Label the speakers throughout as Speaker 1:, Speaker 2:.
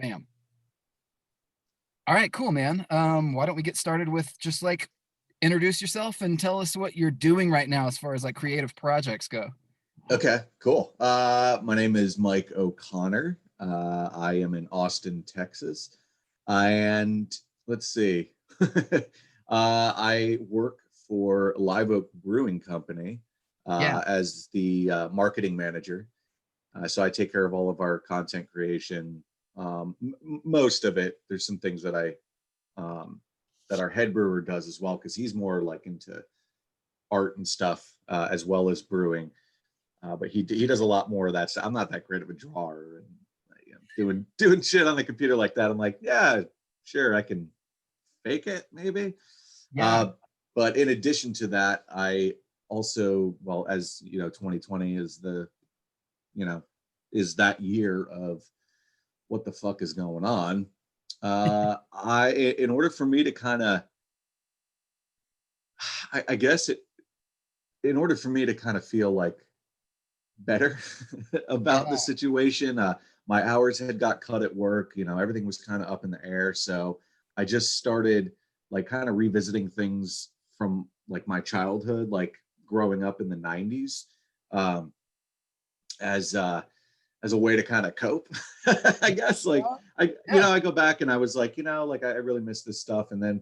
Speaker 1: Bam. All right, cool, man. Why don't we get started with just like introduce yourself and tell us what you're doing right now as far as like creative projects go.
Speaker 2: Okay, cool. My name is Mike O'Connor. I am in Austin, Texas. And let's see. I work for Live Oak Brewing Company
Speaker 1: Yeah.
Speaker 2: as the marketing manager. So I take care of all of our content creation, most of it. There's some things that our head brewer does as well, because he's more like into art and stuff as well as brewing. But he does a lot more of that stuff. I'm not that great of a drawer and doing shit on the computer like that. I'm like, yeah, sure, I can fake it maybe.
Speaker 1: Yeah.
Speaker 2: But in addition to that, I also, well, as you know, 2020 is is that year of what the fuck is going on. In order for me to kind of, I guess in order for me to kind of feel like better about the
Speaker 1: Yeah.
Speaker 2: situation. My hours had got cut at work. Everything was kind of up in the air. So I just started like kind of revisiting things from like my childhood, like growing up in the 90's, um, as a way to kind of cope. I guess like
Speaker 1: Yeah.
Speaker 2: I go back and I was like, like I really miss this stuff. And then,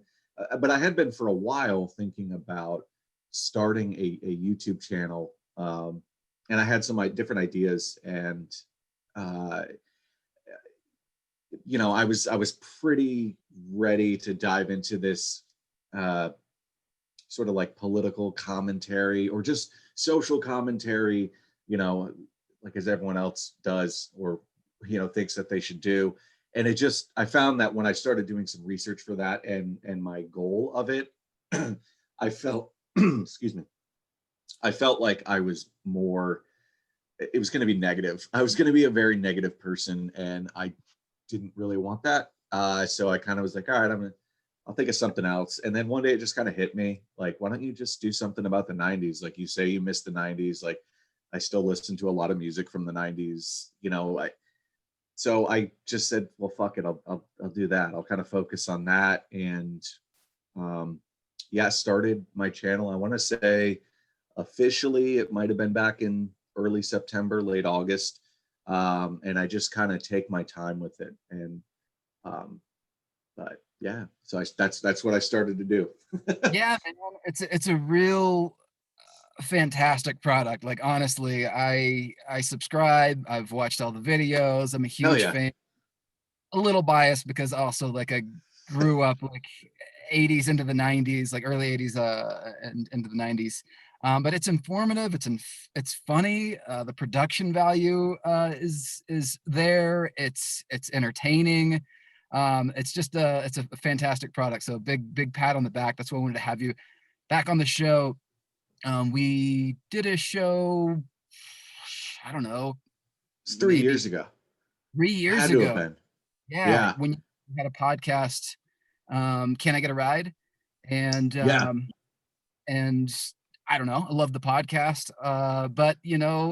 Speaker 2: but I had been for a while thinking about starting a YouTube channel. And I had some different ideas, and uh, I was pretty ready to dive into this uh, sort of like political commentary or just social commentary, you know, like as everyone else does or thinks that they should do. And I found that when I started doing some research for that and my goal of it, I felt excuse me, I felt like I was more it was going to be negative. I was going to be a very negative person, and I didn't really want that. So I kind of was like, all right, I'll think of something else. And then one day it just kind of hit me, like, why don't you just do something about the 90's? Like you say, you missed the 90's. Like I still listen to a lot of music from the 90's. So I just said, well, fuck it, I'll do that. I'll kind of focus on that, and um, yeah, started my channel. I want to say officially it might have been back in early September, late August. And I just kind of take my time with it. And but yeah, so that's what I started to do.
Speaker 1: Yeah, man. It's a real fantastic product. Like honestly, I subscribe. I've watched all the videos. I'm a
Speaker 2: Hell
Speaker 1: huge
Speaker 2: yeah.
Speaker 1: fan. A little biased because also like I grew up like 80's into the 90's, like early 80's and into the 90's. But it's informative, it's funny, the production value is there, it's entertaining. It's a fantastic product. So big pat on the back. That's why I wanted to have you back on the show. We did a show, I don't know,
Speaker 2: It's 3 years
Speaker 1: maybe
Speaker 2: ago.
Speaker 1: 3 years
Speaker 2: Had to have
Speaker 1: ago.
Speaker 2: been.
Speaker 1: Yeah,
Speaker 2: Yeah.
Speaker 1: when you had a podcast, Can I Get a Ride? And
Speaker 2: Yeah.
Speaker 1: and I don't know, I love the podcast. But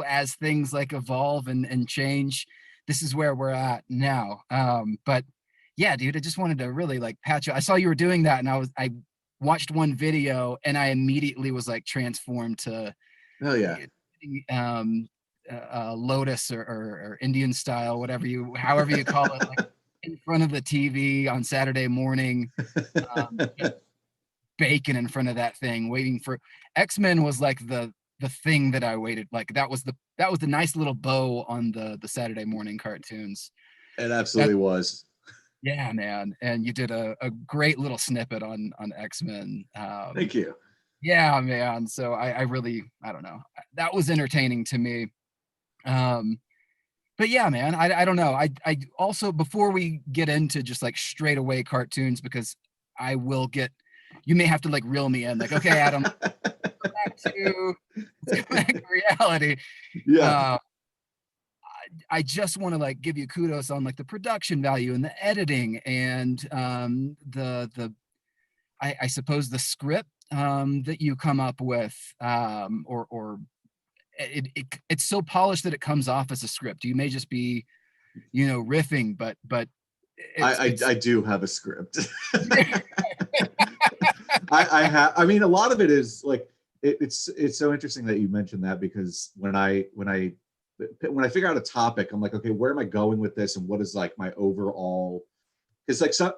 Speaker 1: as things like evolve and change, this is where we're at now. But yeah, dude, I just wanted to really like patch you. I saw you were doing that, and I watched one video and I immediately was like transformed to
Speaker 2: Hell yeah.
Speaker 1: um Lotus or Indian style, however you call it, like in front of the TV on Saturday morning, just bacon in front of that thing, waiting for X-Men was like the thing that I waited. Like that was the nice little bow on the Saturday morning cartoons.
Speaker 2: It
Speaker 1: That
Speaker 2: absolutely was.
Speaker 1: Yeah, man. And you did a great little snippet on X-Men.
Speaker 2: Thank you.
Speaker 1: Yeah, man. So I really, I don't know. That was entertaining to me. Um, but yeah, man, I don't know. I also, before we get into just like straight away cartoons, because I will get, you may have to like reel me in, like, okay, Adam, let's go back to reality.
Speaker 2: Yeah.
Speaker 1: Uh, I just want to like give you kudos on like the production value and the editing and I suppose the script that you come up with, or it's so polished that it comes off as a script. You may just be riffing, but It's
Speaker 2: I do have a script. I have. I mean, a lot of it is like it's so interesting that you mentioned that, because when I figure out a topic, I'm like, okay, where am I going with this, and what is like my overall? It's like so.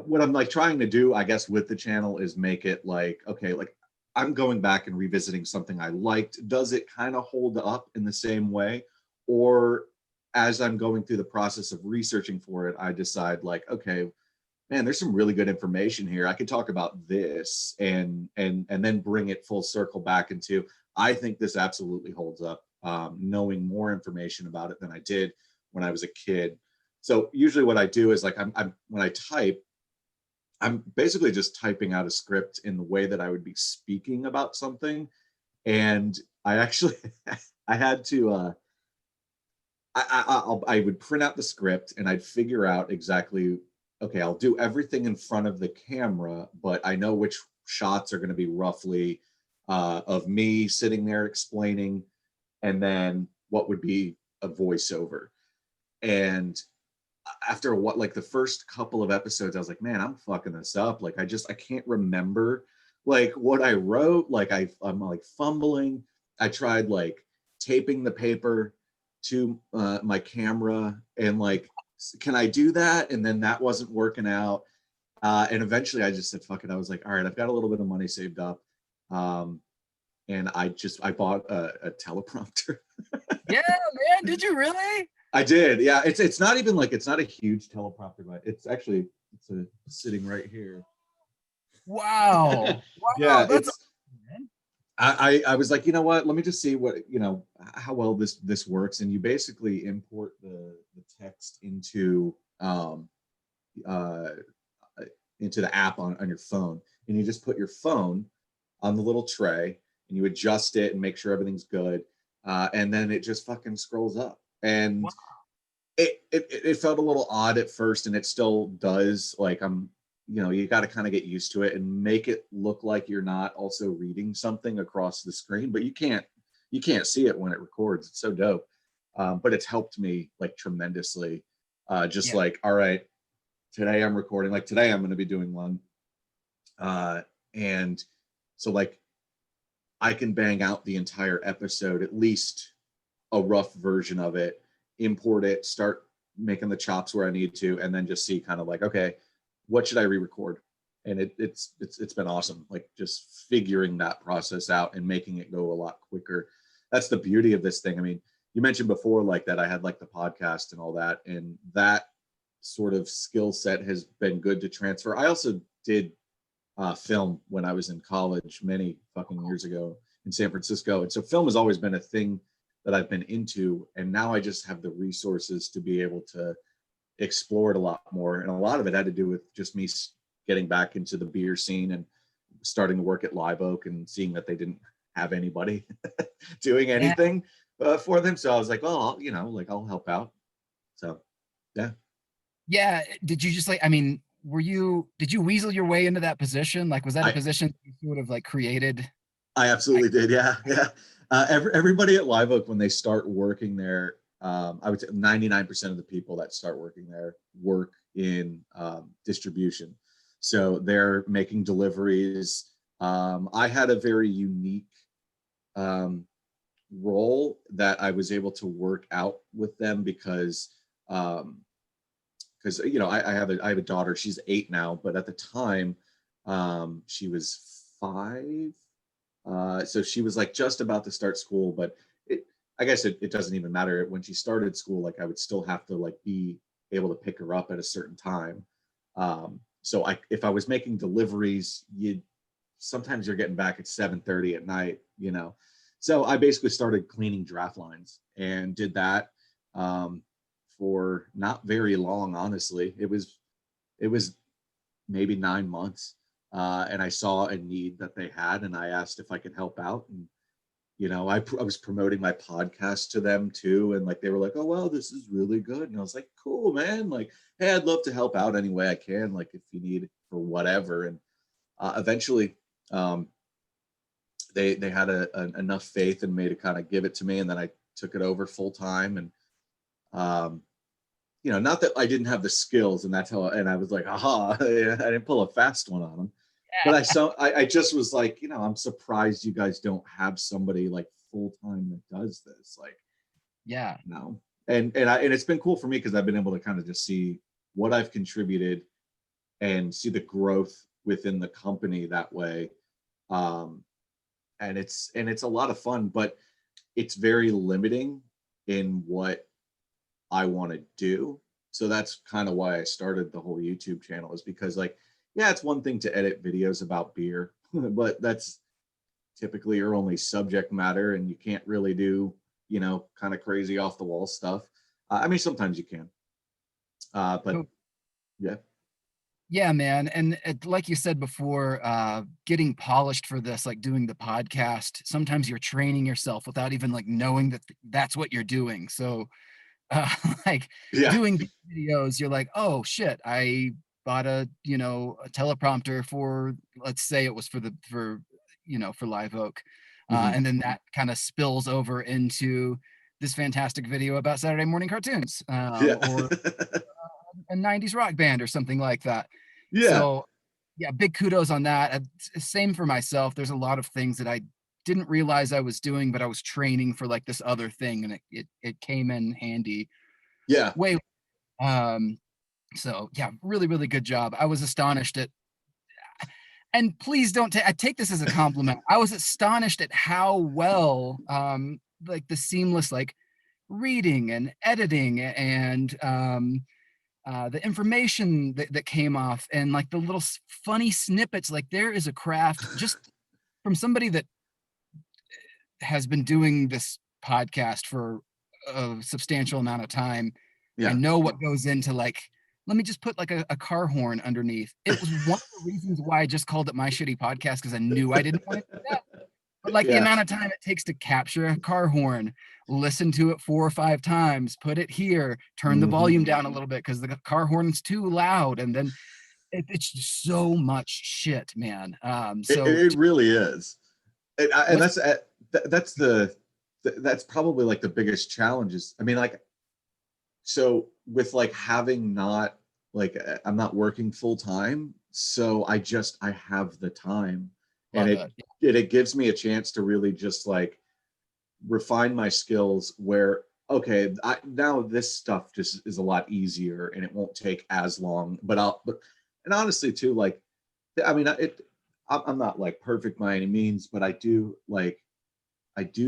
Speaker 2: What I'm like trying to do, I guess, with the channel is make it like, okay, like I'm going back and revisiting something I liked. Does it kind of hold up in the same way? Or as I'm going through the process of researching for it, I decide like, okay, man, there's some really good information here. I could talk about this and then bring it full circle back into, I think this absolutely holds up. Knowing more information about it than I did when I was a kid. So usually what I do is like I'm when I type, I'm basically just typing out a script in the way that I would be speaking about something. And I actually I had to I would print out the script and I'd figure out exactly, okay, I'll do everything in front of the camera, but I know which shots are going to be roughly of me sitting there explaining, and then what would be a voiceover. And after what, like the first couple of episodes, I was like, man, I'm fucking this up. Like I can't remember like what I wrote. Like I'm like fumbling. I tried like taping the paper to my camera and like, can I do that? And then that wasn't working out. And eventually I just said, fuck it. I was like, all right, I've got a little bit of money saved up. Um, and I bought a teleprompter.
Speaker 1: yeah, man. Did you really?
Speaker 2: I did. Yeah, it's not even like, it's not a huge teleprompter, but it's actually sitting right here.
Speaker 1: Wow. Wow.
Speaker 2: Yeah,
Speaker 1: That's
Speaker 2: it's
Speaker 1: awesome, man.
Speaker 2: I was like, you know what? Let me just see what, how well this works. And you basically import the text uh into the app on your phone, and you just put your phone on the little tray and you adjust it and make sure everything's good. And then it just fucking scrolls up. And
Speaker 1: Wow.
Speaker 2: it felt a little odd at first, and it still does. Like you got to kind of get used to it and make it look like you're not also reading something across the screen, but you can't see it when it records. It's so dope. But it's helped me like tremendously. Just
Speaker 1: Yeah.
Speaker 2: like, all right, today I'm recording. Like today I'm going to be doing one, uh, and so like I can bang out the entire episode, at least a rough version of it, import it, start making the chops where I need to, and then just see kind of like, okay, what should I re-record? And it's been awesome, like just figuring that process out and making it go a lot quicker. That's the beauty of this thing. I mean, you mentioned before like that I had like the podcast and all that, and that sort of skill set has been good to transfer. I also did film when I was in college many fucking years ago in San Francisco. And so film has always been a thing that I've been into. And now I just have the resources to be able to explore it a lot more. And a lot of it had to do with just me getting back into the beer scene and starting to work at Live Oak and seeing that they didn't have anybody doing
Speaker 1: Yeah.
Speaker 2: anything for them. So I was like, well, like I'll help out. So yeah,
Speaker 1: Yeah. Did you just like, I mean, did you weasel your way into that position? Like, was that a
Speaker 2: I
Speaker 1: position you sort of like created?
Speaker 2: I
Speaker 1: I,
Speaker 2: absolutely did. Yeah, yeah. Everybody at Live Oak, when they start working there, I would say 99% of the people that start working there work in distribution. So they're making deliveries. I had a very unique um, role that I was able to work out with them um, I have a daughter. She's 8 now, but at the time, she was 5. So she was like just about to start school, but I guess it doesn't even matter when she started school. Like I would still have to like be able to pick her up at a certain time. So if I was making deliveries, sometimes you're getting back at 7:30 at night. So I basically started cleaning draft lines and did that for not very long. Honestly, it was maybe 9 months. And I saw a need that they had, and I asked if I could help out. And I was promoting my podcast to them too, and like they were like, "Oh wow, this is really good." And I was like, "Cool, man! Like, hey, I'd love to help out any way I can, like if you need for whatever." And eventually, um, they had enough faith in me to kind of give it to me, and then I took it over full time. And um, you know, not that I didn't have the skills, and that's how, and I was like, aha, I didn't pull a fast one on them. But I just was like, you know, I'm surprised you guys don't have somebody like full time that does this. Like,
Speaker 1: Yeah.
Speaker 2: no. And it's been cool for me because I've been able to kind of just see what I've contributed and see the growth within the company that way. Um, and it's a lot of fun, but it's very limiting in what I want to do. So that's kind of why I started the whole YouTube channel, is because, like, yeah, it's one thing to edit videos about beer, but that's typically your only subject matter, and you can't really do, you know, kind of crazy off the wall stuff. I mean, sometimes you can, but yeah,
Speaker 1: Yeah, man. And like you said before, getting polished for this, like doing the podcast, sometimes you're training yourself without even like knowing that that's what you're doing. So, uh, like
Speaker 2: yeah,
Speaker 1: doing these videos, you're like, oh shit, I bought a teleprompter for, let's say it was for Live Oak.
Speaker 2: hmm,
Speaker 1: And then that kind of spills over into this fantastic video about Saturday morning cartoons,
Speaker 2: yeah,
Speaker 1: or a 90s rock band or something like that.
Speaker 2: yeah,
Speaker 1: So yeah, big kudos on that. Same for myself. There's a lot of things that I didn't realize I was doing, but I was training for like this other thing, and it came in handy
Speaker 2: yeah.
Speaker 1: way. Um, so yeah, really, really good job. I was astonished at, and please don't I take this as a compliment. I was astonished at how well, like the seamless, like reading and editing and the information that came off, and like the little funny snippets. Like there is a craft just from somebody that has been doing this podcast for a substantial amount of time
Speaker 2: Yeah.
Speaker 1: and know what goes into, like, let me just put like a car horn underneath. It was one of the reasons why I just called it My Shitty Podcast, because I knew I didn't want to do that. But like the
Speaker 2: Yeah.
Speaker 1: amount of time it takes to capture a car horn, listen to it 4 or 5 times, put it here, turn the
Speaker 2: Hmm.
Speaker 1: volume down a little bit because the car horn's too loud, and then it's just so much shit, man. So
Speaker 2: It really is, and
Speaker 1: what's
Speaker 2: that's probably like the biggest challenges. I mean, like, so with like having not, like, I'm not working full time, so I have the time, and
Speaker 1: love it.
Speaker 2: it gives me a chance to really just like refine my skills where, okay, now this stuff just is a lot easier and it won't take as long, and honestly too, like, I mean, I'm not like perfect by any means, but I do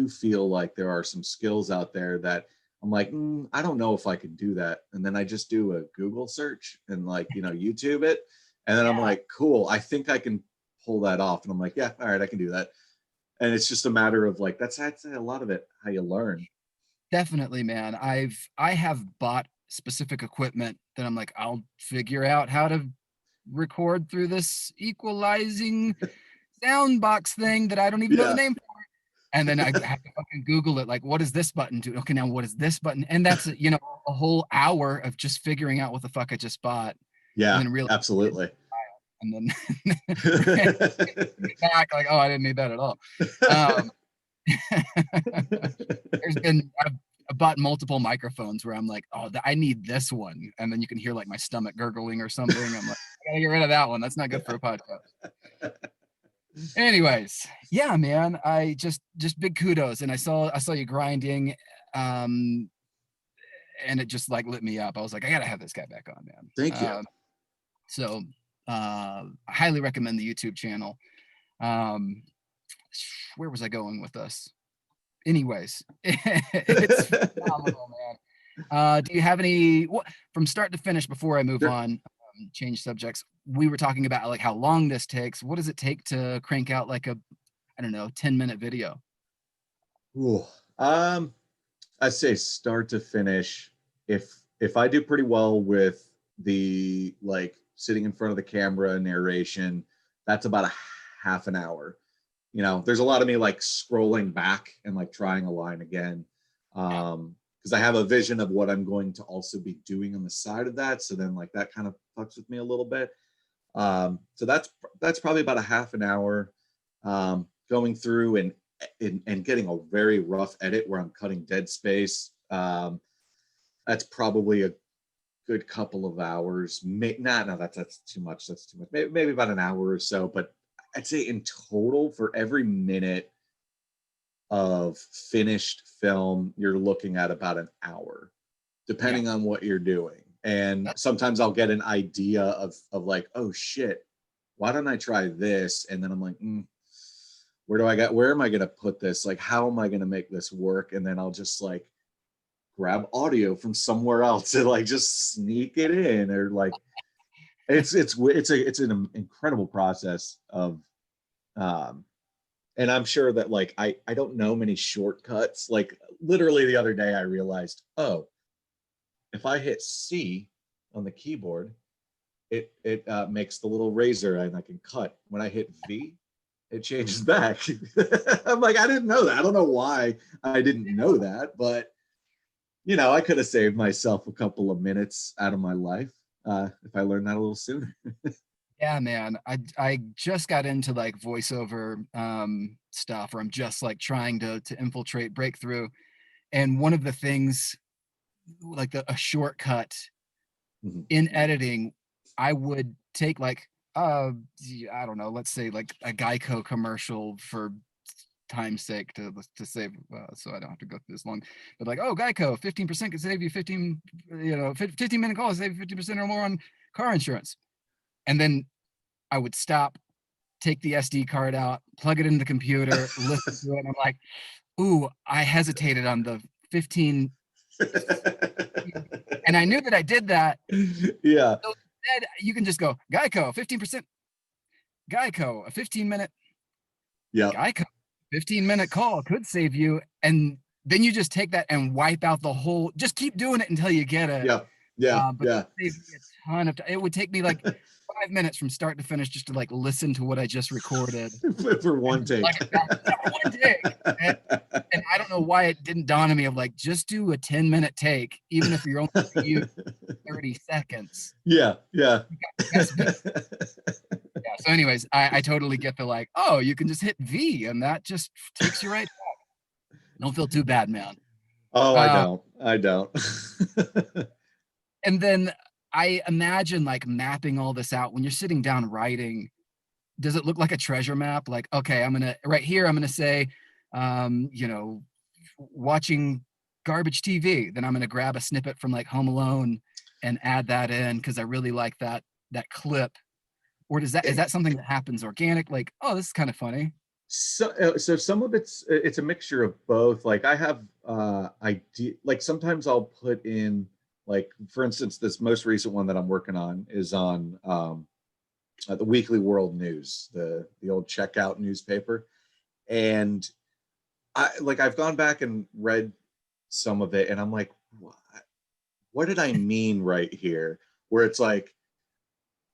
Speaker 2: feel like there are some skills out there that I'm like, I don't know if I can do that. And then I just do a Google search and, like, you know, YouTube it. And then I'm
Speaker 1: Yeah,
Speaker 2: like, cool, I think I can pull that off. And I'm like, yeah, all right, I can do that. And it's just a matter of like, that's a lot of it, how you learn.
Speaker 1: definitely, man. I have bought specific equipment that I'm like, I'll figure out how to record through this equalizing sound box thing that I don't even know the
Speaker 2: Yeah.
Speaker 1: name for. And then I have to fucking Google it. Like, what does this button do? Okay, now what is this button? And that's, a whole hour of just figuring out what the fuck I just bought. And
Speaker 2: Yeah,
Speaker 1: then really,
Speaker 2: absolutely.
Speaker 1: and then back like, oh, I didn't need that at all. Um, I've bought multiple microphones where I'm like, oh, I need this one. And then you can hear like my stomach gurgling or something. I'm like, I gotta get rid of that one. That's not good for a podcast. Anyways, yeah, man, I just big kudos. And I saw you grinding, um, and it just like lit me up. I was like, I gotta have this guy back on, man.
Speaker 2: Thank you.
Speaker 1: So I highly recommend the YouTube channel. Um, where was I going with this? Anyways, it's phenomenal, man. Do you have any from start to finish before I move
Speaker 2: Sure.
Speaker 1: on, change subjects? We were talking about like how long this takes. What does it take to crank out like a, I don't know, 10-minute video?
Speaker 2: Ooh. Um, I say start to finish. If I do pretty well with the, like, sitting in front of the camera narration, that's about a half an hour. You know, there's a lot of me like scrolling back and like trying a line again.
Speaker 1: Yeah.
Speaker 2: Because I have a vision of what I'm going to also be doing on the side of that. So then, like, that kind of fucks with me a little bit. So that's probably about a half an hour, going through and getting a very rough edit where I'm cutting dead space. That's probably good couple of hours. No, that's too much. That's too much. Maybe about an hour or so. But I'd say in total, for every minute of finished film, you're looking at about an hour,
Speaker 1: Yeah.
Speaker 2: depending on what you're doing. And
Speaker 1: That's
Speaker 2: sometimes I'll get an idea of like, oh shit, why don't I try this? And then I'm like, where am I gonna put this? Like, how am I gonna make this work? And then I'll just like grab audio from somewhere else and like just sneak it in, or like it's an incredible process of um and I'm sure that like I don't know many shortcuts. Like literally the other day I realized, oh, if I hit C on the keyboard, it makes the little razor and I can cut. When I hit V, it changes back. I'm like, I didn't know that. I don't know why I didn't know that, but I could have saved myself a couple of minutes out of my life if I learned that a little sooner.
Speaker 1: Yeah, man. I just got into like voiceover stuff, or I'm just like trying to infiltrate, breakthrough. And one of the things, like a shortcut
Speaker 2: Mhm.
Speaker 1: in editing, I would take like I don't know, let's say like a Geico commercial for time's sake, to save, so I don't have to go through this long. But like, oh, Geico, 15% can save you 15-minute calls save you 50% or more on car insurance. And then I would stop, take the SD card out, plug it into the computer, listen to it, and I'm like, ooh, I hesitated on the 15, and I knew that I did that.
Speaker 2: Yeah.
Speaker 1: So instead, you can just go Geico, 15%, Geico, a 15-minute,
Speaker 2: Yep.
Speaker 1: Geico, 15-minute call could save you, and then you just take that and wipe out the whole. Just keep doing it until you get it.
Speaker 2: Yep. Yeah.
Speaker 1: But
Speaker 2: Yeah.
Speaker 1: it saved me a ton of time. It would take me like 5 minutes from start to finish just to like listen to what I just recorded
Speaker 2: For
Speaker 1: and
Speaker 2: one
Speaker 1: then
Speaker 2: take.
Speaker 1: plug it back. Yeah, for one take. And I don't know why it didn't dawn on me of like, just do a 10-minute take, even if you're only going to use 30 seconds.
Speaker 2: Yeah. Yeah.
Speaker 1: You got the best bit. Yeah. So, anyways, I totally get the like, oh, you can just hit V and that just takes you right back. Don't feel too bad, man.
Speaker 2: Oh, I
Speaker 1: Uh,
Speaker 2: don't. I don't.
Speaker 1: and then I imagine like mapping all this out when you're sitting down writing. Does it look like a treasure map? Like, okay, I'm gonna right here, I'm gonna say, you know, watching garbage TV. Then I'm gonna grab a snippet from like Home Alone and add that in because I really like that clip. Or is that something that happens organic? Like, oh, this is kind of funny.
Speaker 2: So some of it's a mixture of both. Like I have idea, like sometimes I'll put in, like for instance, this most recent one that I'm working on is on the Weekly World News, the old checkout newspaper. And I've gone back and read some of it and I'm like, what did I mean right here? Where it's like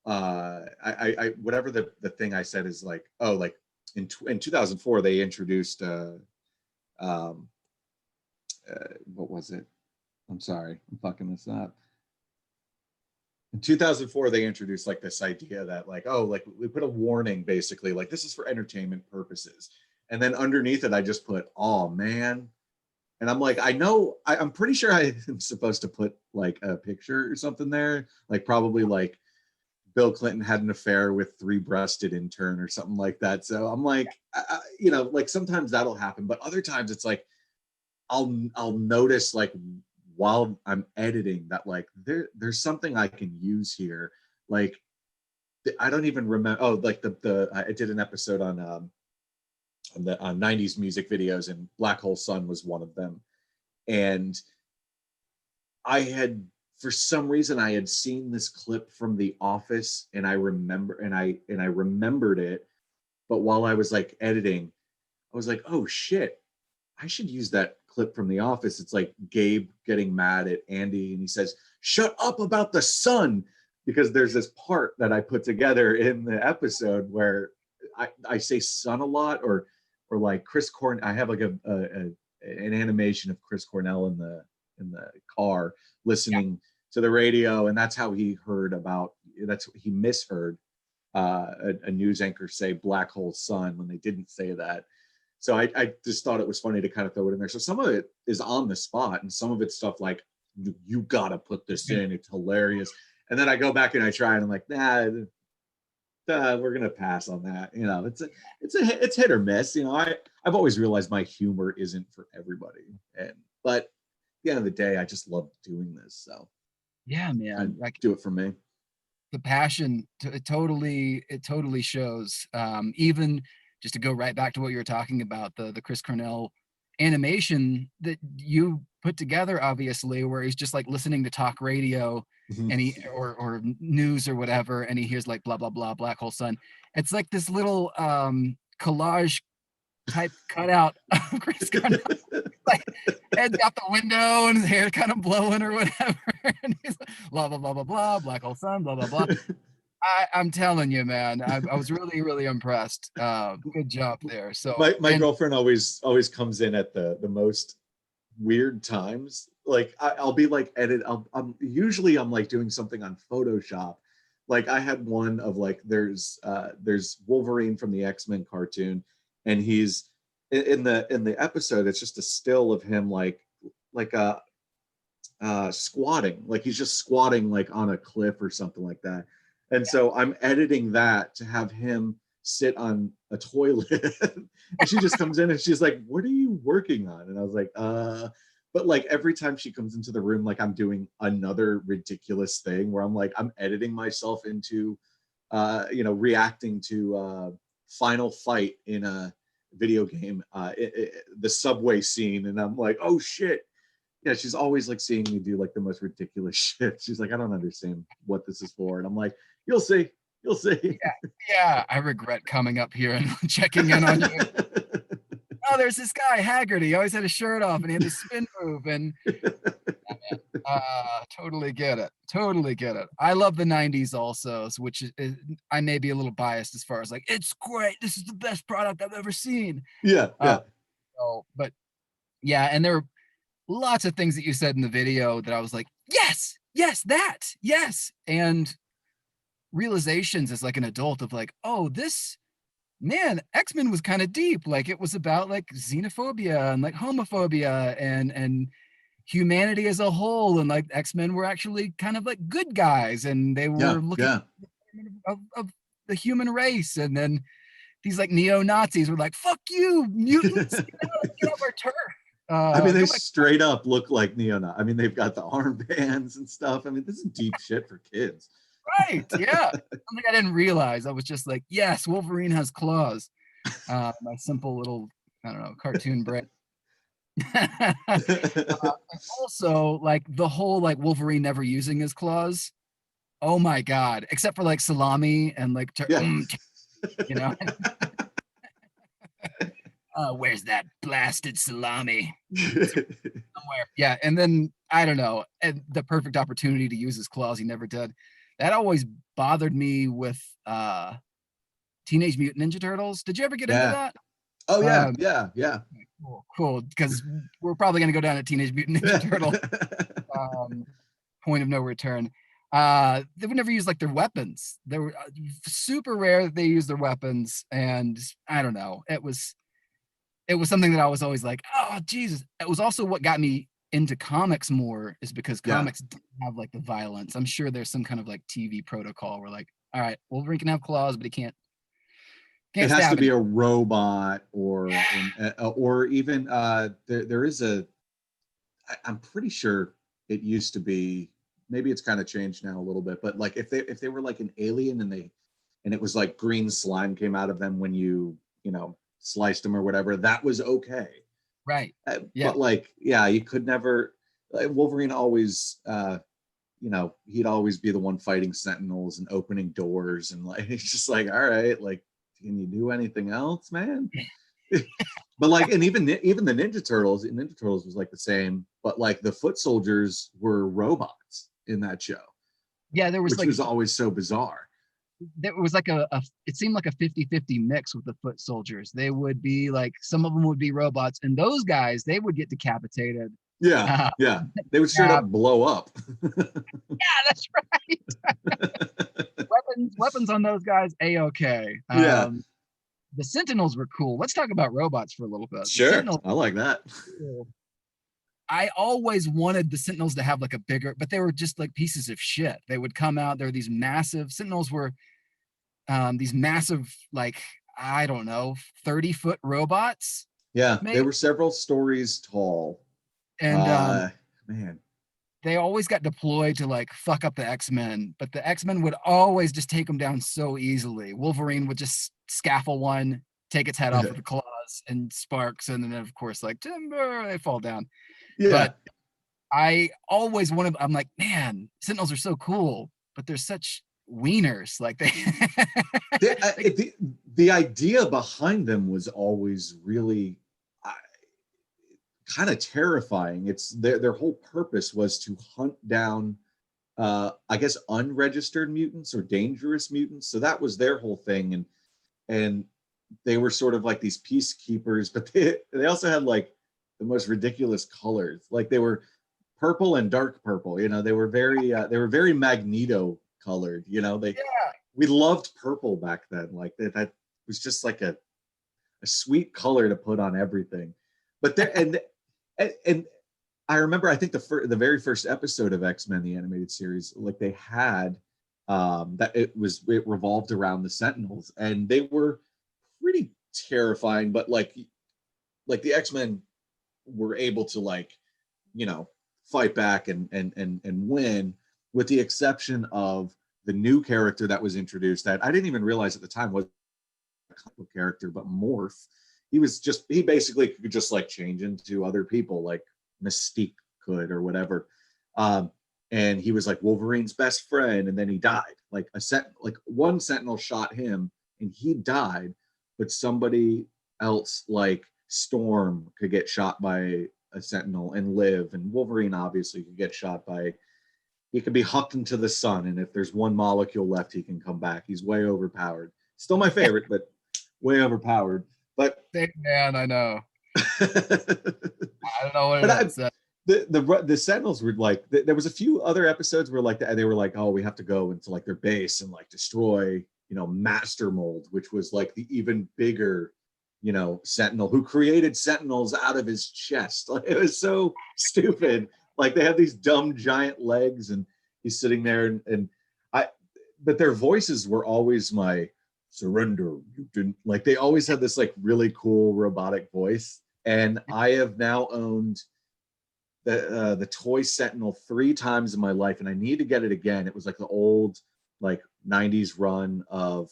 Speaker 2: I whatever the thing I said is like, oh, like in 2004 they introduced um what was it? I'm sorry, I'm fucking this up. In 2004 they introduced like this idea that like, oh, like we put a warning basically like this is for entertainment purposes, and then underneath it I just put, oh man. And I'm like, I'm pretty sure I am supposed to put like a picture or something there, like probably like Bill Clinton had an affair with three-breasted intern or something like that. So I'm like, like sometimes that'll happen, but other times it's like I'll notice like while I'm editing that like there's something I can use here. Like I don't even remember. Oh, like the I did an episode on 90's music videos, and Black Hole Sun was one of them. And I had, for some reason I had seen this clip from The Office, and I remembered it. But while I was like editing, I was like, oh shit, I should use that clip from The Office. It's like Gabe getting mad at Andy and he says, shut up about the sun. Because there's this part that I put together in the episode where I say sun a lot, or like Chris Corn. I have like an animation of Chris Cornell in the car
Speaker 1: Yeah.
Speaker 2: listening to the radio, and that's how he heard about. He misheard a news anchor say "black hole sun" when they didn't say that. So I just thought it was funny to kind of throw it in there. So some of it is on the spot, and some of it's stuff like you gotta put this in. It's hilarious. And then I go back and I try, and I'm like, nah, we're gonna pass on that. You know, it's hit or miss. You know, I've always realized my humor isn't for everybody, but at the end of the day, I just love doing this, so
Speaker 1: Yeah,
Speaker 2: I
Speaker 1: man. Like
Speaker 2: do it for me.
Speaker 1: the passion, it totally shows. Even just to go right back to what you were talking about, the Chris Cornell animation that you put together, obviously, where he's just like listening to talk radio
Speaker 2: Mhm.
Speaker 1: and he or news or whatever, and he hears like blah blah blah Black Hole Sun. It's like this little collage type cutout of Chris Cornell, like heads out the window and his hair kind of blowing or whatever. And he's like, blah blah blah blah blah Black Hole Sun, blah blah blah. I'm telling you, man, I was really really impressed. Good job there. So
Speaker 2: My
Speaker 1: and
Speaker 2: girlfriend always comes in at the most weird times. Like I'll be like I'm usually I'm like doing something on Photoshop. Like I had one of like there's Wolverine from the X-Men cartoon, and he's in the episode. It's just a still of him like squatting, like he's just squatting like on a cliff or something like that. And so I'm editing that to have him sit on a toilet. And she just comes in and she's like, "What are you working on?" And I was like, but like every time she comes into the room, like I'm doing another ridiculous thing where I'm like, I'm editing myself into reacting to final fight in a video game, the subway scene. And I'm like, oh shit. Yeah, she's always like seeing me do like the most ridiculous shit. She's like, I don't understand what this is for. And I'm like, you'll see. You'll see.
Speaker 1: yeah, yeah, I regret coming up here and checking in on you. Oh, there's this guy Haggerty. He always had his shirt off and he had this spin move, and totally get it. Totally get it. I love the 90's also, which is I may be a little biased as far as like, it's great. This is the best product I've ever seen.
Speaker 2: Yeah,
Speaker 1: Uh,
Speaker 2: yeah.
Speaker 1: so, but yeah, and there were lots of things that you said in the video that I was like, yes, yes, that, yes. And realizations as like an adult of like, oh, this man, X-Men was kind of deep. Like it was about like xenophobia and like homophobia and humanity as a whole. And like X-Men were actually kind of like good guys and they
Speaker 2: Yeah,
Speaker 1: were looking
Speaker 2: yeah.
Speaker 1: of the human race. And then these like neo-Nazis were like, fuck you, mutants, get off our turf.
Speaker 2: I mean, they
Speaker 1: Come on.
Speaker 2: straight up look like Neonat. I mean, they've got the armbands and stuff. I mean, this is deep shit for kids.
Speaker 1: Right. Yeah. Something I didn't realize. I was just like, yes, Wolverine has claws. My simple little, I don't know, cartoon brain. Also, like the whole like Wolverine never using his claws. Oh my god! Except for like salami and like,
Speaker 2: Yeah.
Speaker 1: you know, where's that blasted salami? Somewhere. Yeah, and then I don't know, and the perfect opportunity to use his claws, he never did. That always bothered me with Teenage Mutant Ninja Turtles. Did you ever get into
Speaker 2: Yeah.
Speaker 1: that?
Speaker 2: Oh yeah,
Speaker 1: Um,
Speaker 2: yeah, yeah.
Speaker 1: cool, because we're probably gonna go down a Teenage Mutant Ninja Turtle um, point of no return. They would never use like their weapons. They were super rare that they use their weapons, and I don't know. It was something that I was always like, oh Jesus. It was also what got me into comics more, is because
Speaker 2: Yeah.
Speaker 1: comics didn't have like the violence. I'm sure there's some kind of like TV protocol where like, all right, Wolverine can have claws, but he
Speaker 2: It
Speaker 1: can't
Speaker 2: has to
Speaker 1: stab
Speaker 2: be
Speaker 1: anyone.
Speaker 2: a robot
Speaker 1: Yeah,
Speaker 2: or even there is I'm pretty sure it used to be, maybe it's kind of changed now a little bit, but like if they were like an alien and it was like green slime came out of them when you sliced them or whatever, that was okay.
Speaker 1: right. Yeah,
Speaker 2: But like, yeah, you could never. Like, Wolverine always, he'd always be the one fighting Sentinels and opening doors, and like he's just like, all right, like, can you do anything else, man? But like, and even the Ninja Turtles was like the same, but like the foot soldiers were robots in that show,
Speaker 1: yeah. There was
Speaker 2: which
Speaker 1: like
Speaker 2: was always so bizarre.
Speaker 1: there was like it seemed like a 50-50 mix with the foot soldiers. They would be like, some of them would be robots, and those guys, they would get decapitated.
Speaker 2: Yeah,
Speaker 1: Uh,
Speaker 2: yeah, they would straight
Speaker 1: yeah,
Speaker 2: up blow up.
Speaker 1: that's right. Weapons on those guys, a-okay.
Speaker 2: Yeah,
Speaker 1: The Sentinels were cool. Let's talk about robots for a little bit. The
Speaker 2: sure,
Speaker 1: Sentinels
Speaker 2: I like that.
Speaker 1: were cool. I always wanted the Sentinels to have like a bigger, but they were just like pieces of shit. They would come out. There were these massive Sentinels were these massive, like, I don't know, 30-foot robots
Speaker 2: Yeah, they
Speaker 1: made.
Speaker 2: were several stories tall.
Speaker 1: And
Speaker 2: Uh, Man.
Speaker 1: they always got deployed to like fuck up the X-Men, but the X-Men would always just take them down so easily. Wolverine would just scaffold one, take its head off with the claws and sparks, and then of course like timber, they fall down.
Speaker 2: Yeah.
Speaker 1: But I always wanted, I'm like, man, Sentinels are so cool, but they're such wieners. Like they,
Speaker 2: The,
Speaker 1: they
Speaker 2: the idea behind them was always really kind of terrifying. It's their whole purpose was to hunt down, I guess, unregistered mutants or dangerous mutants. So that was their whole thing, and they were sort of like these peacekeepers, but they also had like the most ridiculous colors. Like they were purple and dark purple. You know, they were very Magneto colored. You know, they
Speaker 1: yeah,
Speaker 2: we loved purple back then. Like that was just like a sweet color to put on everything. But there and I remember I think the very first episode of X-Men the animated series, like they had that it revolved around the Sentinels, and they were pretty terrifying. But like the X-Men were able to, like, you know, fight back and win, with the exception of the new character that was introduced that I didn't even realize at the time was a comic book character, but Morph. He basically could just like change into other people like Mystique could or whatever. Um, and he was like Wolverine's best friend, and then he died. Like one Sentinel shot him and he died, but somebody else like Storm could get shot by a Sentinel and live, and Wolverine obviously could get shot by. He could be hucked into the sun, and if there's one molecule left, he can come back. He's way overpowered. Still my favorite, but way overpowered. But
Speaker 1: same man, I know. I don't know what
Speaker 2: but
Speaker 1: it
Speaker 2: I
Speaker 1: is.
Speaker 2: the Sentinels were like there was a few other episodes where like they were like, oh, we have to go into like their base and like destroy, you know, Master Mold, which was like the even bigger, you know, Sentinel who created Sentinels out of his chest. Like, it was so stupid. Like they have these dumb giant legs, and he's sitting there, and I but their voices were always my surrender. You didn't like they always had this like really cool robotic voice. And I have now owned the toy Sentinel 3 times in my life, and I need to get it again. It was like the old like 90's run of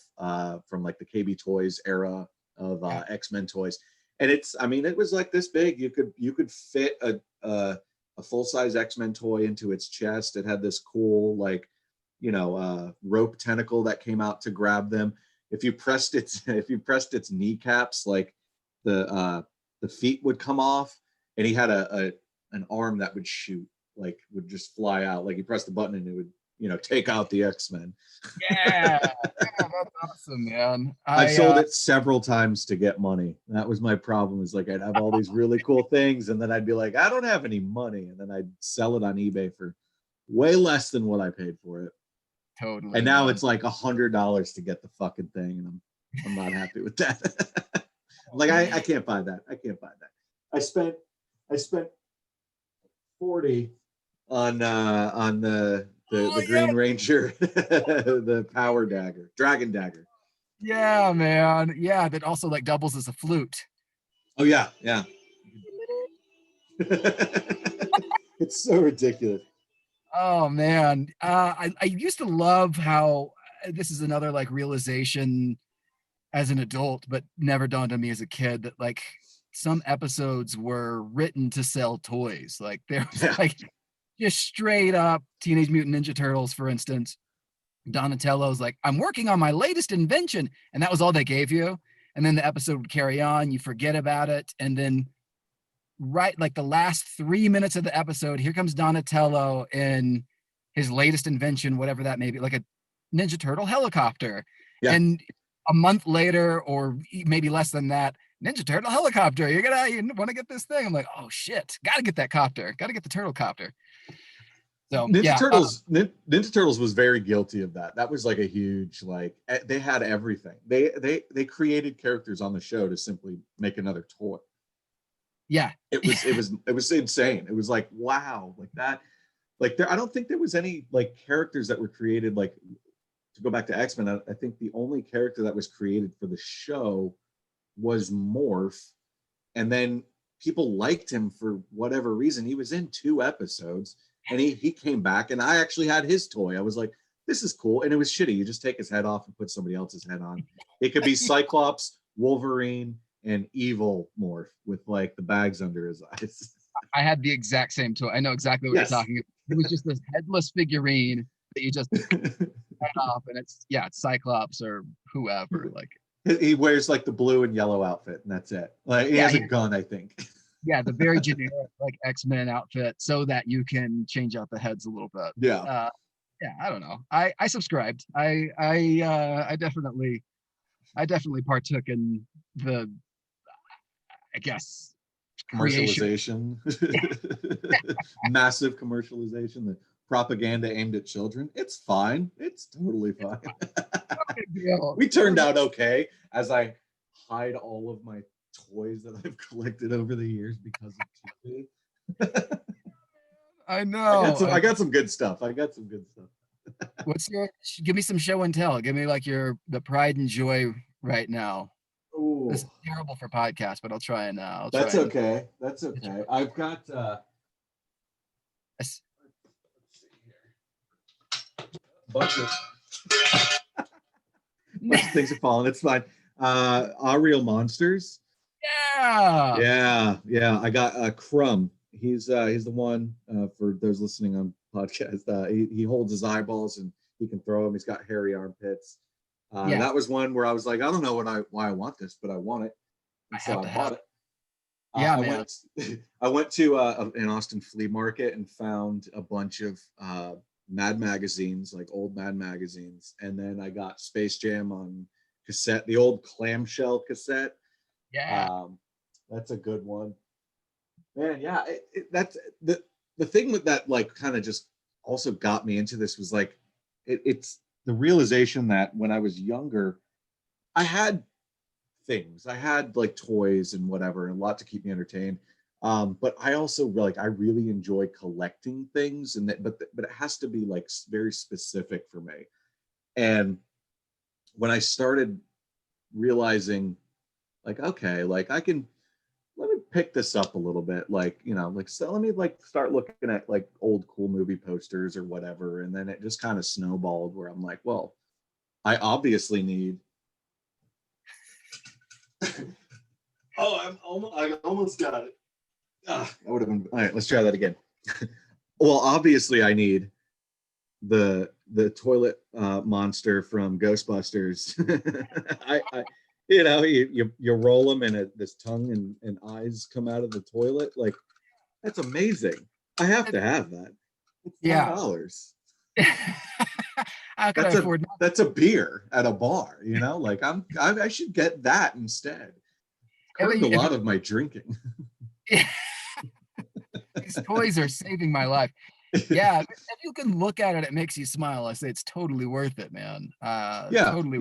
Speaker 2: from like the KB Toys era of X-Men toys. And I mean, it was like this big. You could fit a full-size X-Men toy into its chest. It had this cool like, you know, rope tentacle that came out to grab them. If you pressed its kneecaps, like the feet would come off, and he had an arm that would shoot, like would just fly out. Like you press the button and it would, you know, take out the X-Men.
Speaker 1: Yeah, yeah, that's awesome, man.
Speaker 2: I've sold it several times to get money. That was my problem, is like I'd have all these really cool things, and then I'd be like, I don't have any money, and then I'd sell it on eBay for way less than what I paid for it.
Speaker 1: Totally,
Speaker 2: And now
Speaker 1: man.
Speaker 2: it's like $100 to get the fucking thing, and I'm not happy with that. Like I can't buy that. I can't buy that. I spent 40 on the
Speaker 1: Oh yeah,
Speaker 2: Green Ranger, the power dagger, dragon dagger.
Speaker 1: yeah, man. Yeah, that also like doubles as a flute.
Speaker 2: Oh yeah, yeah. It's so ridiculous.
Speaker 1: Oh man, I used to love how this is another like realization as an adult, but never dawned on me as a kid that like some episodes were written to sell toys. Like there was
Speaker 2: Yeah,
Speaker 1: like just straight up Teenage Mutant Ninja Turtles, for instance. Donatello's like, I'm working on my latest invention, and that was all they gave you. And then the episode would carry on, you forget about it, and then right like the last 3 minutes of the episode, here comes Donatello in his latest invention, whatever that may be, like a Ninja Turtle helicopter.
Speaker 2: yeah.
Speaker 1: And a month later, or maybe less than that, Ninja Turtle helicopter. You want to get this thing? I'm like, oh shit, gotta get that copter, gotta get the turtle copter. So
Speaker 2: Ninja
Speaker 1: yeah,
Speaker 2: Turtles. Ninja Turtles was very guilty of that. That was like a huge like. They had everything. They created characters on the show to simply make another toy.
Speaker 1: Yeah.
Speaker 2: It was insane. It was like, wow, like that. Like there, I don't think there was any like characters that were created like, to go back to X-Men. I think the only character that was created for the show was Morph, and then people liked him for whatever reason. He was in 2 episodes, and he came back, and I actually had his toy. I was like, this is cool, and it was Shitty. You just take his head off and put somebody else's head on. It could be Cyclops, Wolverine, and Evil Morph with like the bags under his eyes.
Speaker 1: I had the exact same toy. I know exactly what you're
Speaker 2: Yes.
Speaker 1: talking about. It was just this headless figurine that you just head off, and it's Cyclops or whoever. Like,
Speaker 2: He wears like the blue and yellow outfit, and that's it. Like he
Speaker 1: yeah,
Speaker 2: has a gun, I think.
Speaker 1: yeah, the very generic like X-Men outfit, so that you can change out the heads a little bit.
Speaker 2: Yeah.
Speaker 1: Yeah, I don't know. I subscribed. I definitely partook in the, I guess, creation.
Speaker 2: Commercialization. Massive commercialization, the propaganda aimed at children. It's fine. It's totally fine.
Speaker 1: Big deal.
Speaker 2: We turned out okay, as I hide all of my toys that I've collected over the years because of TV.
Speaker 1: I
Speaker 2: I got
Speaker 1: know.
Speaker 2: some. I got some good stuff. I got some good stuff.
Speaker 1: What's your? Give me some show and tell. Give me like the pride and joy right now. This
Speaker 2: Oh,
Speaker 1: is terrible for podcast, but I'll try and I'll try
Speaker 2: that's
Speaker 1: and.
Speaker 2: okay. That's okay. I've got.
Speaker 1: Yes.
Speaker 2: Let's see here. Bunch of things are falling. It's fine. Our Real Monsters.
Speaker 1: Yeah.
Speaker 2: Yeah. I got Crumb. He's the one, for those listening on podcast. He holds his eyeballs and he can throw them. He's got hairy armpits.
Speaker 1: Yeah.
Speaker 2: That was one where I was like, I don't know why I want this, but I want it,
Speaker 1: I
Speaker 2: and so
Speaker 1: have
Speaker 2: I
Speaker 1: to
Speaker 2: bought
Speaker 1: have.
Speaker 2: it.
Speaker 1: Yeah,
Speaker 2: I
Speaker 1: man.
Speaker 2: went I went to an Austin flea market and found a bunch of Mad magazines, like old Mad magazines, and then I got Space Jam on cassette, the old clamshell cassette.
Speaker 1: Yeah.
Speaker 2: Um, that's a good one, man. Yeah, that's the thing with that. Like, kind of just also got me into this was like, it's the realization that when I was younger, I had things. I had like toys and whatever, and a lot to keep me entertained. But I also like, I really enjoy collecting things, and but it has to be like very specific for me. And when I started realizing, like, okay, like I can, let me pick this up a little bit, like, like, so let me like start looking at like old cool movie posters or whatever, and then it just kind of snowballed where I'm like, well, I obviously need. I almost got it. That would have been all right. Let's try that again. Well, obviously, I need the toilet monster from Ghostbusters. You roll them and this tongue and eyes come out of the toilet. Like, that's amazing. I have to have that. It's
Speaker 1: Yeah.
Speaker 2: $10.
Speaker 1: How could I
Speaker 2: That's a
Speaker 1: afford?
Speaker 2: that's a beer at a bar. Like I should get that instead. Curbed a lot of my drinking.
Speaker 1: These toys are saving my life. Yeah, if you can look at it, it makes you smile. I say it's totally worth it, man.
Speaker 2: Yeah,
Speaker 1: Totally.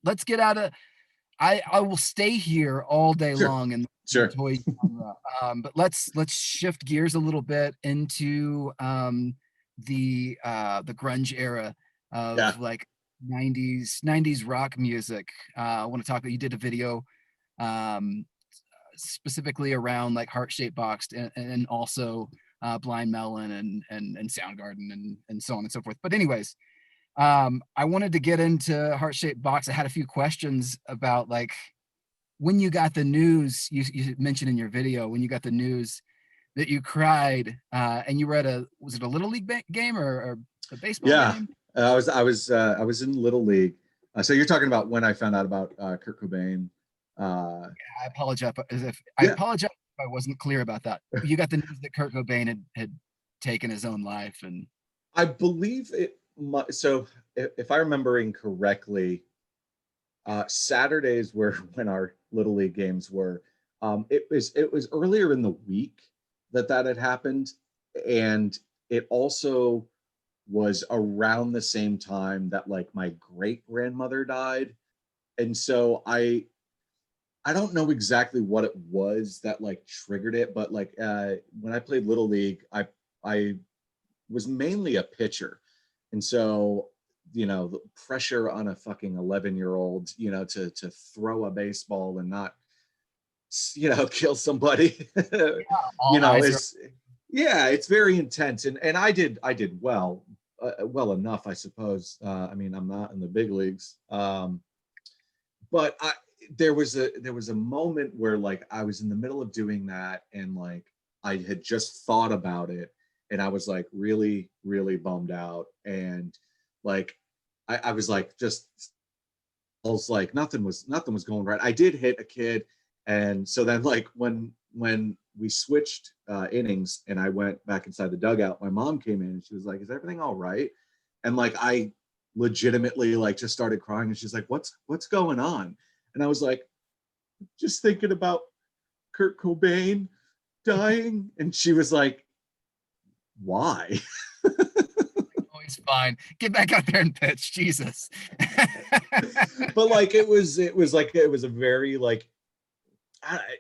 Speaker 1: Let's get out of. I will stay here all day
Speaker 2: sure,
Speaker 1: long in the
Speaker 2: sure.
Speaker 1: toy genre. But let's shift gears a little bit into the grunge era
Speaker 2: Yeah,
Speaker 1: of like 90s rock music. I want to talk. You did a video um, specifically around like Heart Shaped Boxed and also Blind Melon and Soundgarden and so on and so forth. But anyways, I wanted to get into Heart Shaped Box. I had a few questions about like when you got the news. You mentioned in your video when you got the news that you cried, and you were at was it a little league game or a baseball
Speaker 2: yeah.
Speaker 1: game?
Speaker 2: I was in Little League. So you're talking about when I found out about Kurt Cobain.
Speaker 1: I apologize I
Speaker 2: Yeah,
Speaker 1: apologize if I wasn't clear about that. You got the news that Kurt Cobain had taken his own life, and
Speaker 2: I believe it. So if I'm remembering correctly, Saturdays were when our Little League games were. It was earlier in the week that had happened, and it also was around the same time that like my great grandmother died, and so I don't know exactly what it was that like triggered it, but like when I played Little League, I was mainly a pitcher. And so, the pressure on a fucking 11-year-old, to throw a baseball and not, kill somebody,
Speaker 1: All eyes are.
Speaker 2: is, yeah, it's very intense. And I did well, well enough, I suppose. I mean, I'm not in the big leagues. But there was a moment where like I was in the middle of doing that, and like I had just thought about it, and I was like really really bummed out, and like I was like just, I was like nothing was going right. I did hit a kid, and so then like when we switched innings and I went back inside the dugout, my mom came in and she was like, "Is everything all right?" And like I legitimately like just started crying, and she's like, "What's going on?" And I was like, "Just thinking about Kurt Cobain dying." And she was like, "Why?"
Speaker 1: Always fine. Get back out there and pitch. Jesus.
Speaker 2: But like it was a very like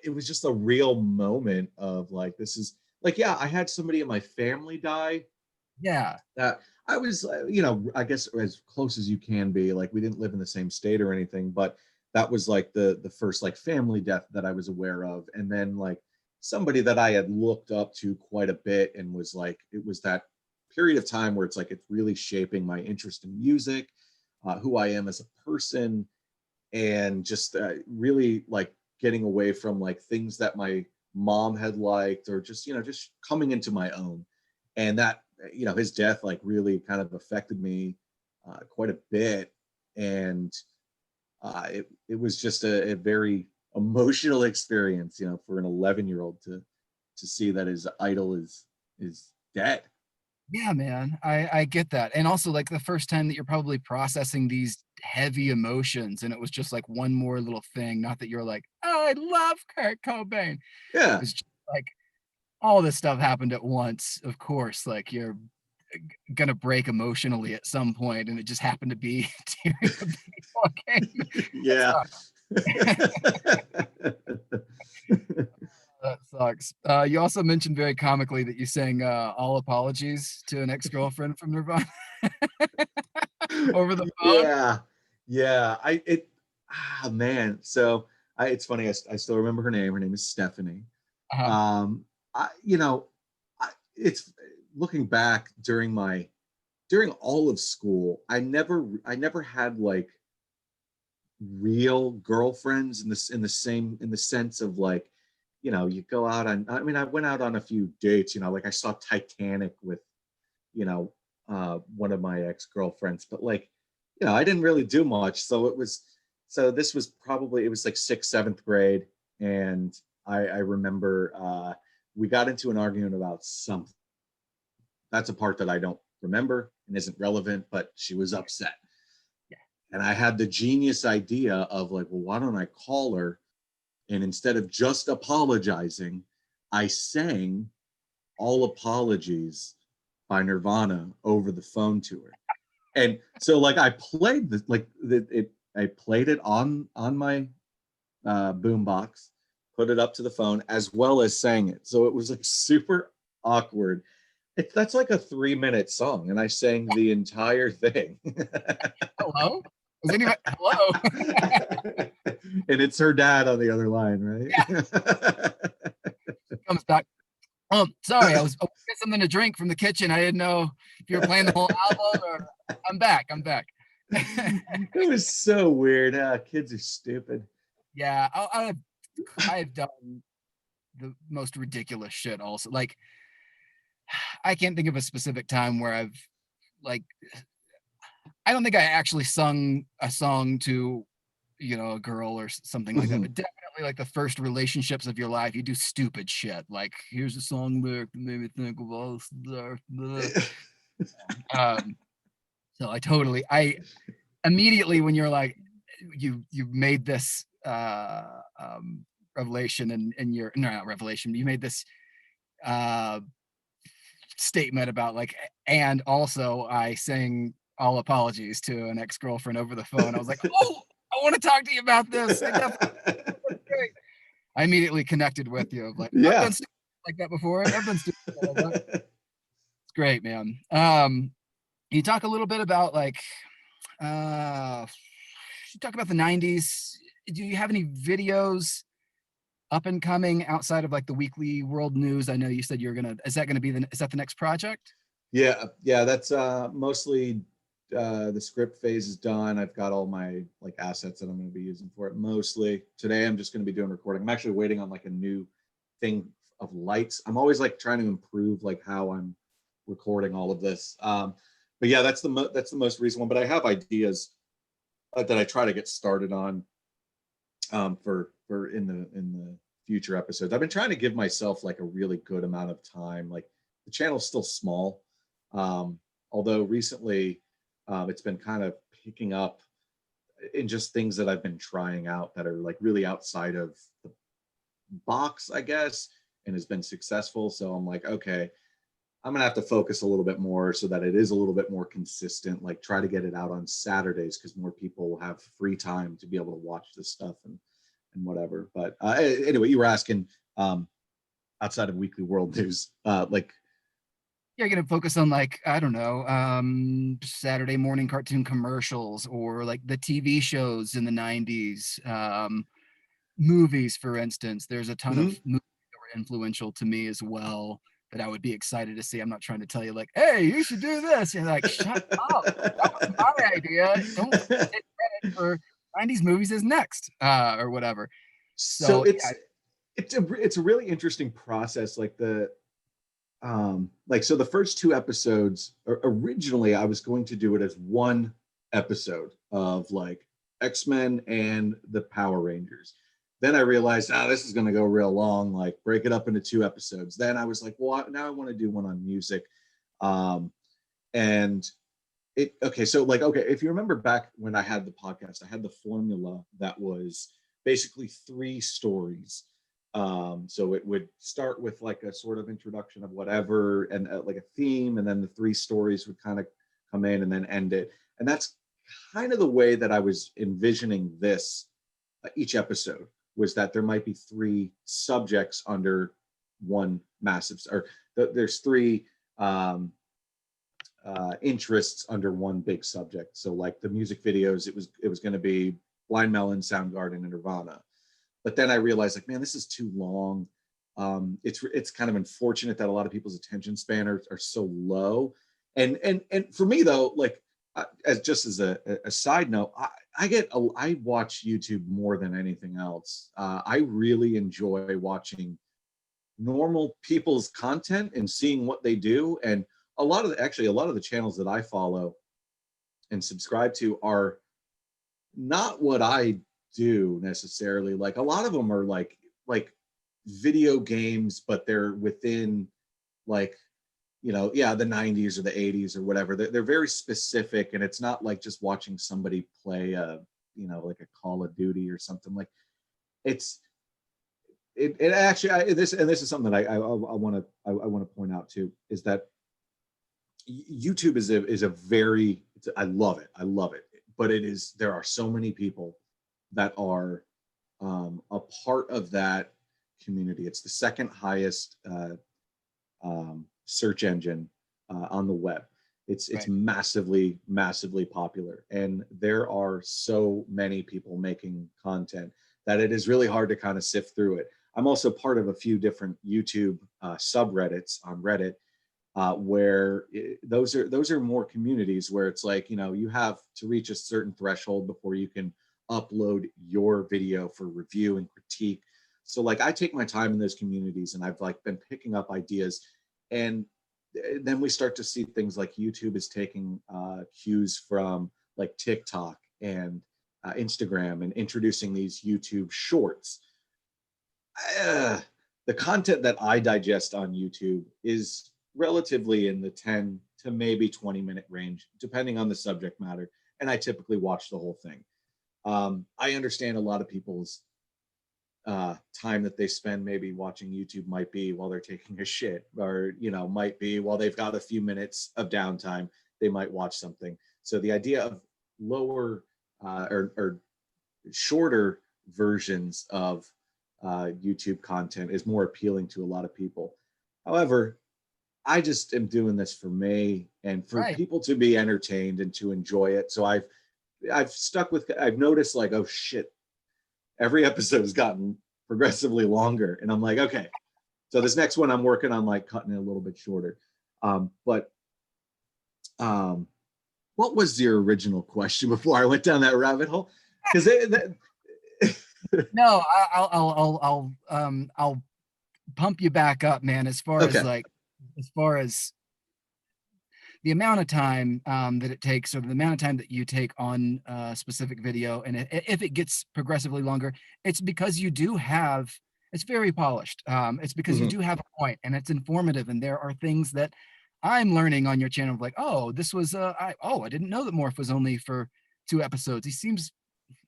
Speaker 2: it was just a real moment of like, this is like, yeah, I had somebody in my family die
Speaker 1: Yeah.
Speaker 2: that I was, I guess as close as you can be. Like we didn't live in the same state or anything, but that was like the first like family death that I was aware of. And then like somebody that I had looked up to quite a bit, and was like, it was that period of time where it's like it's really shaping my interest in music, who I am as a person, and just really like getting away from like things that my mom had liked, or just just coming into my own. And that, his death like really kind of affected me quite a bit. And it was just a very emotional experience, for an 11-year-old to see that his idol is dead.
Speaker 1: Yeah, man. I get that. And also like the first time that you're probably processing these heavy emotions and it was just like one more little thing. Not that you're like, oh, I love Kurt Cobain. It
Speaker 2: Yeah.
Speaker 1: was just like all this stuff happened at once. Of course, like you're gonna break emotionally at some point, and it just happened to be during a baseball game.
Speaker 2: Yeah.
Speaker 1: That that sucks. You also mentioned very comically that you sang "All Apologies" to an ex-girlfriend from Nirvana over the phone.
Speaker 2: Yeah. Yeah. Man. So it's funny. I still remember her name. Her name is Stephanie.
Speaker 1: Uh-huh.
Speaker 2: Um, it's looking back during all of school, I never had like real girlfriends in the sense of like, you go out on, I mean, I went out on a few dates, like I saw Titanic with, one of my ex-girlfriends, but like, I didn't really do much. So this was probably, it was like sixth, seventh grade. And I remember we got into an argument about something. That's a part that I don't remember and isn't relevant, but she was upset.
Speaker 1: Yeah.
Speaker 2: And I had the genius idea of like, well, why don't I call her? And instead of just apologizing, I sang All Apologies by Nirvana over the phone to her. And so like I played I played it on my boombox, put it up to the phone as well as sang it. So it was like super awkward. That's like a 3-minute song, and I sang the entire thing.
Speaker 1: Hello? Is anybody hello?
Speaker 2: And it's her dad on the other line,
Speaker 1: Yeah,
Speaker 2: right?
Speaker 1: comes back. Sorry, I was getting something to drink from the kitchen. I didn't know if you were playing the whole album or I'm back. I'm back.
Speaker 2: It was so weird. Kids are stupid.
Speaker 1: Yeah, I've done the most ridiculous shit also. Like I can't think of a specific time where I've like I don't think I actually sung a song to, a girl or something like that,
Speaker 2: Mhm.
Speaker 1: but definitely like the first relationships of your life, you do stupid shit. Like, here's a song lyric that made me think of all this stuff. Um, so I immediately when you're like you made this revelation and your no not revelation, you made this uh statement about like and also I sang all apologies to an ex-girlfriend over the phone. I was like, oh, I want to talk to you about this. I definitely I immediately connected with you of like, I've
Speaker 2: Yeah.
Speaker 1: done stuff like that before. I've done stuff like that. It's great, man. You talk a little bit about like, uh, you talk about the 90s. Do you have any videos up and coming outside of like the weekly world news? I know you said you're gonna, is that gonna be is that the next project?
Speaker 2: Yeah, yeah, that's mostly the script phase is done. I've got all my like assets that I'm going to be using for it. Mostly today, I'm just going to be doing recording. I'm actually waiting on like a new thing of lights. I'm always like trying to improve like how I'm recording all of this. But yeah, that's the most recent one. But I have ideas that I try to get started on for in the future episodes. I've been trying to give myself like a really good amount of time. Like the channel's still small, um, although recently it's been kind of picking up in just things that I've been trying out that are like really outside of the box, I guess, and has been successful. So I'm like, okay, I'm gonna have to focus a little bit more so that it is a little bit more consistent. Like try to get it out on Saturdays because more people will have free time to be able to watch this stuff and whatever. But anyway, you were asking outside of weekly world news, like
Speaker 1: You're gonna focus on like, I don't know, Saturday morning cartoon commercials or like the TV shows in the 90s, movies, for instance. There's a ton of
Speaker 2: mhm.
Speaker 1: movies that were influential to me as well that I would be excited to see. I'm not trying to tell you like, hey, you should do this. You're like, shut up. That was my idea. Don't take credit for 90s movies is next, or whatever.
Speaker 2: So
Speaker 1: So yeah,
Speaker 2: it's a really interesting process. Like so the first two episodes originally I was going to do it as one episode of like X-Men and the Power Rangers. Then I realized, this is going to go real long, like break it up into two episodes. Then I was like, well, now I want to do one on music. um and okay, so like, okay, if you remember back when I had the podcast, I had the formula that was basically three stories. So it would start with like a sort of introduction of whatever and like a theme, and then the three stories would kind of come in and then end it. And that's kind of the way that I was envisioning this. Each episode was that there might be three subjects under one massive, or there's three interests under one big subject. So like the music videos, it was going to be Blind Melon, Soundgarden, and Nirvana. But then I realized like, man, this is too long. It's kind of unfortunate that a lot of people's attention span are so low. And for me though, like as just as a side note, I watch YouTube more than anything else. I really enjoy watching normal people's content and seeing what they do. And a lot of the channels that I follow and subscribe to are not what I do necessarily. Like a lot of them are like video games, but they're within like, yeah, the 90s or the 80s or whatever. They're very specific, and it's not like just watching somebody play like a Call of Duty or something. Like it's it actually this is something that I want to I want to point out too, is that YouTube is a very I love it. I love it. But there are so many people that are a part of that community. It's the second highest search engine on the web. It's
Speaker 1: right.
Speaker 2: massively popular, and there are so many people making content that it is really hard to kind of sift through it. I'm also part of a few different YouTube subreddits on Reddit, where those are more communities where it's like, you have to reach a certain threshold before you can upload your video for review and critique. So like I take my time in those communities, and I've like been picking up ideas. And then we start to see things like YouTube is taking cues from like TikTok and Instagram, and introducing these YouTube shorts. The content that I digest on YouTube is relatively in the 10 to maybe 20-minute range, depending on the subject matter. And I typically watch the whole thing. I understand a lot of people's time that they spend maybe watching YouTube might be while they're taking a shit, or, might be while they've got a few minutes of downtime, they might watch something. So the idea of lower or shorter versions of YouTube content is more appealing to a lot of people. However, I just am doing this for me and for
Speaker 1: Right.
Speaker 2: people to be entertained and to enjoy it. So I've stuck with, I've noticed like, oh shit, every episode has gotten progressively longer. And I'm like, okay, so this next one I'm working on like cutting it a little bit shorter. But um, what was your original question before I went down that rabbit hole? Because
Speaker 1: No, I'll pump you back up, man. As far as
Speaker 2: okay,
Speaker 1: like, as far as the amount of time that it takes, or the amount of time that you take on a specific video, and if it gets progressively longer, it's because you do have, it's very polished. It's because you
Speaker 2: mm-hmm.
Speaker 1: do have a point, and it's informative, and there are things that I'm learning on your channel, like, oh, this was I didn't know that Morph was only for 2 episodes. He seems,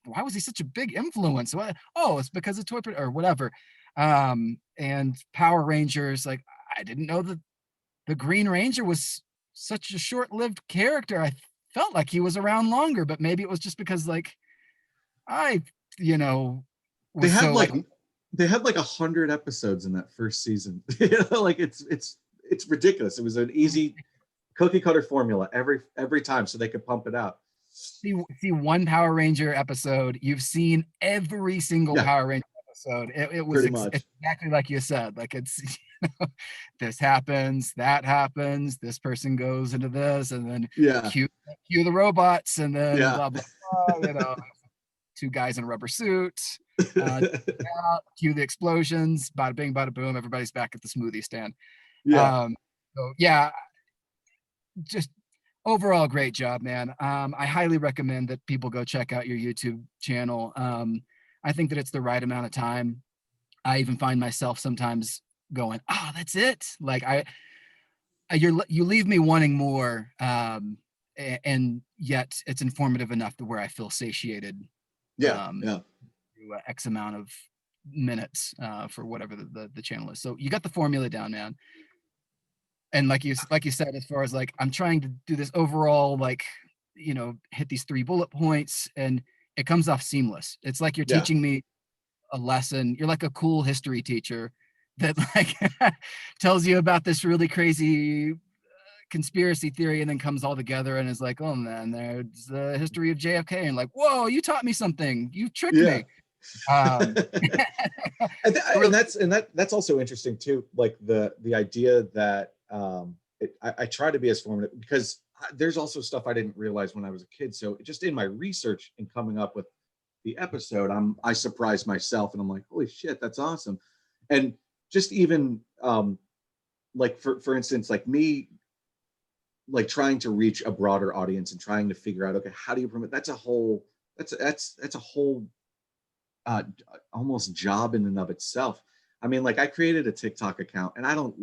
Speaker 1: why was he such a big influence? What? Oh, it's because of Toy or whatever. And Power Rangers, like, I didn't know that the Green Ranger was such a short-lived character. I felt like he was around longer, but maybe it was just because like I, you know,
Speaker 2: they
Speaker 1: was
Speaker 2: had
Speaker 1: so
Speaker 2: like
Speaker 1: like,
Speaker 2: they had like 100 episodes in that first season. Like it's ridiculous. It was an easy cookie cutter formula every time, so they could pump it out.
Speaker 1: see one Power Ranger episode, you've seen every single
Speaker 2: Yeah,
Speaker 1: Power Ranger episode. It was
Speaker 2: pretty much.
Speaker 1: exactly like you said. Like, it's this happens, that happens, this person goes into this, and then
Speaker 2: Yeah,
Speaker 1: cue the robots, and then
Speaker 2: yeah.
Speaker 1: blah blah blah. Two guys in a rubber suit. Uh, Cue the explosions. Bada bing, bada boom. Everybody's back at the smoothie stand.
Speaker 2: Yeah,
Speaker 1: So yeah, just overall great job, man. I highly recommend that people go check out your YouTube channel. I think that it's the right amount of time. I even find myself sometimes going, "Oh, that's it." Like, you leave me wanting more, and yet it's informative enough to where I feel satiated.
Speaker 2: yeah,
Speaker 1: Um,
Speaker 2: yeah.
Speaker 1: X amount of minutes for whatever the channel is. So you got the formula down, man. And like you said, as far as like, I'm trying to do this overall, like, hit these 3 bullet points, and it comes off seamless. It's like you're
Speaker 2: Yeah.
Speaker 1: teaching me a lesson. You're like a cool history teacher that like tells you about this really crazy conspiracy theory, and then comes all together and is like, oh man, there's the history of JFK, and like, whoa, you taught me something. You tricked
Speaker 2: Yeah.
Speaker 1: me. Um,
Speaker 2: And
Speaker 1: really,
Speaker 2: that's also interesting too. Like the idea that I try to be as formative because there's also stuff I didn't realize when I was a kid. So just in my research and coming up with the episode, I surprised myself and I'm like, holy shit, that's awesome. And just even like for instance, like me like trying to reach a broader audience and trying to figure out, okay, how do you promote? That's a whole uh, almost job in and of itself. I mean, like I created a TikTok account and I don't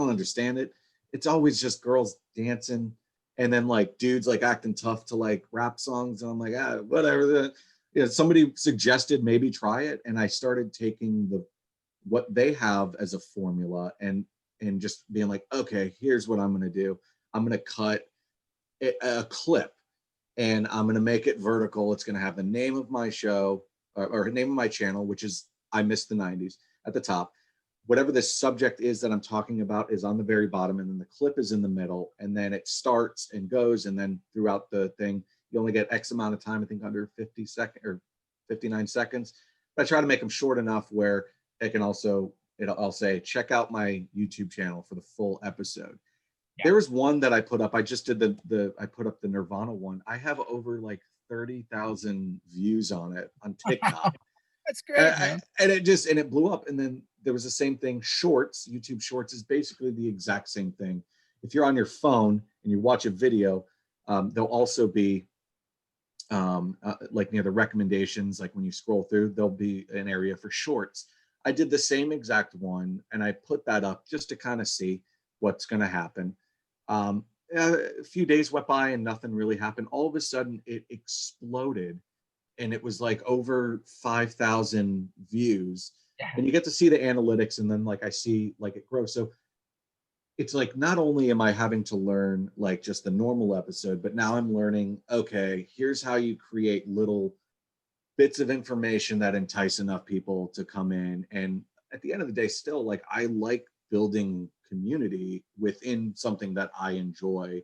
Speaker 2: understand it. It's always just girls dancing and then like dudes like acting tough to like rap songs. And I'm like, whatever. Somebody suggested maybe try it. And I started taking what they have as a formula and just being like, okay, here's what I'm gonna do. I'm gonna cut a clip and I'm going to make it vertical. It's going to have the name of my show or name of my channel, which is I Miss the 90s at the top. Whatever the subject is that I'm talking about is on the very bottom, and then the clip is in the middle, and then it starts and goes, and then throughout the thing, you only get X amount of time, I think under 50 seconds or 59 seconds. But I try to make them short enough where it can also, I'll say, check out my YouTube channel for the full episode.
Speaker 1: yeah.
Speaker 2: There was one that I put up. I just did I put up the Nirvana one. I have over like 30,000 views on it on TikTok.
Speaker 1: That's great, man.
Speaker 2: And it blew up. And then there was the same thing. Shorts, YouTube Shorts is basically the exact same thing. If you're on your phone and you watch a video, there'll also be like near the recommendations, like when you scroll through, there'll be an area for shorts. I did the same exact one and I put that up just to kind of see what's going to happen. A few days went by and nothing really happened. All of a sudden, it exploded, and it was like over 5,000 views.
Speaker 1: Yeah.
Speaker 2: And you get to see the analytics, and then like I see like it grows. So it's like not only am I having to learn like just the normal episode, but now I'm learning. Okay, here's how you create little bits of information that entice enough people to come in. And at the end of the day, still, like, I like building community within something that I enjoy.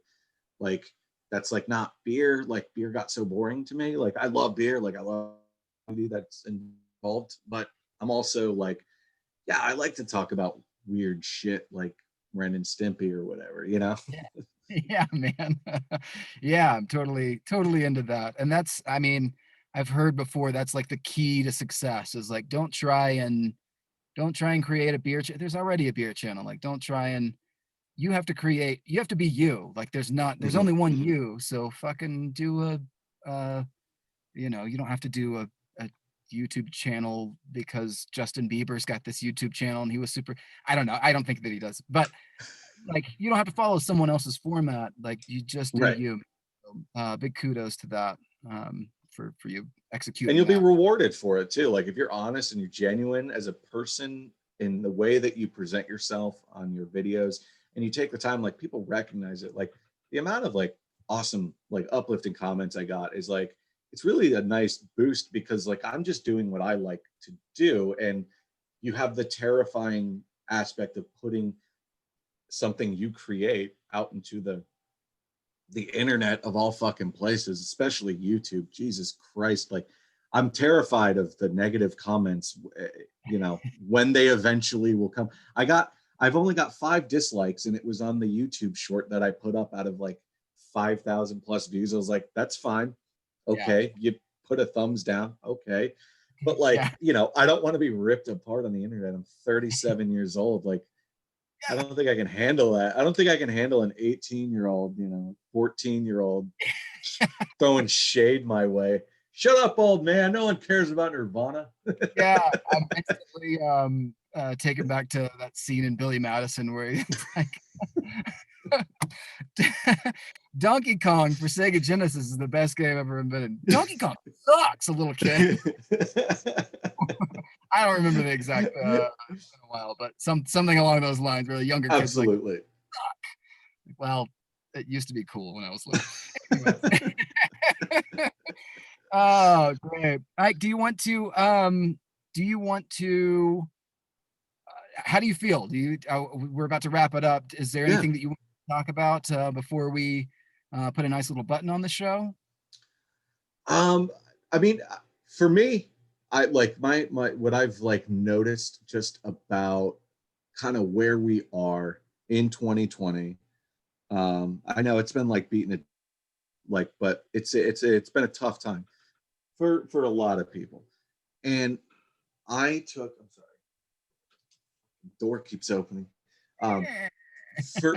Speaker 2: Like, that's like not beer. Like, beer got so boring to me. Like, I love beer. Like, I love that's involved, but I'm also like, yeah, I like to talk about weird shit like Ren and Stimpy or whatever, you know?
Speaker 1: Yeah. Yeah, man. Yeah, I'm totally into that. And that's, I mean, I've heard before that's like the key to success is like don't try and create a there's already a beer channel. Like don't try and you have to be you. Like there's
Speaker 2: Mhm.
Speaker 1: only one you. So fucking do you don't have to do a YouTube channel because Justin Bieber's got this YouTube channel and he was super. I don't know. I don't think that he does, but like you don't have to follow someone else's format. Like you just do
Speaker 2: Right.
Speaker 1: you. Big kudos to that for you
Speaker 2: And
Speaker 1: executing
Speaker 2: you'll be
Speaker 1: that.
Speaker 2: rewarded for it too. Like, if you're honest and you're genuine as a person in the way that you present yourself on your videos, and you take the time, like, people recognize it. Like, the amount of like awesome, like, uplifting comments I got is like, it's really a nice boost, because like I'm just doing what I like to do. And you have the terrifying aspect of putting something you create out into the internet of all fucking places, especially YouTube. Jesus Christ. Like, I'm terrified of the negative comments, when they eventually will come. I've only got 5 dislikes, and it was on the YouTube short that I put up out of like 5,000 plus views. I was like, that's fine.
Speaker 1: Yeah,
Speaker 2: Okay. You put a thumbs down. Okay. But like,
Speaker 1: yeah,
Speaker 2: I don't want to be ripped apart on the internet. I'm 37 years old. Like, I don't think I can handle that. I don't think I can handle an 18-year-old, 14-year-old throwing shade my way. Shut up, old man. No one cares about Nirvana.
Speaker 1: yeah. I'm instantly taken back to that scene in Billy Madison where it's like Donkey Kong for Sega Genesis is the best game ever invented. Donkey Kong sucks, a little kid. I don't remember the exact it's been a while, but something along those lines where the younger kids like,
Speaker 2: Absolutely.
Speaker 1: well, it used to be cool when I was little. Anyways. Oh, great. Ike, do you want to how do you feel? We're about to wrap it up. Is there
Speaker 2: Yeah.
Speaker 1: anything that you want to talk about before we put a nice little button on the show?
Speaker 2: Um, I mean, for me, I like my what I've like noticed just about kind of where we are in 2020. I know it's been like beating it, like, but it's been a tough time for a lot of people. And I'm sorry, door keeps opening. Um, for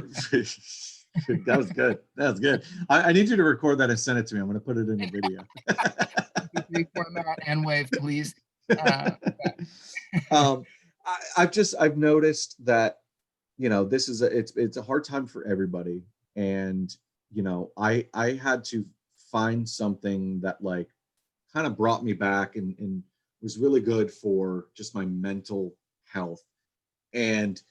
Speaker 2: that was good. That was good. I need you to record that and send it to me. I'm going to put it in the video.
Speaker 1: MP3 format and wave, please. Uh,
Speaker 2: um, I've noticed that this is it's a hard time for everybody. And I had to find something that like kind of brought me back, and was really good for just my mental health. And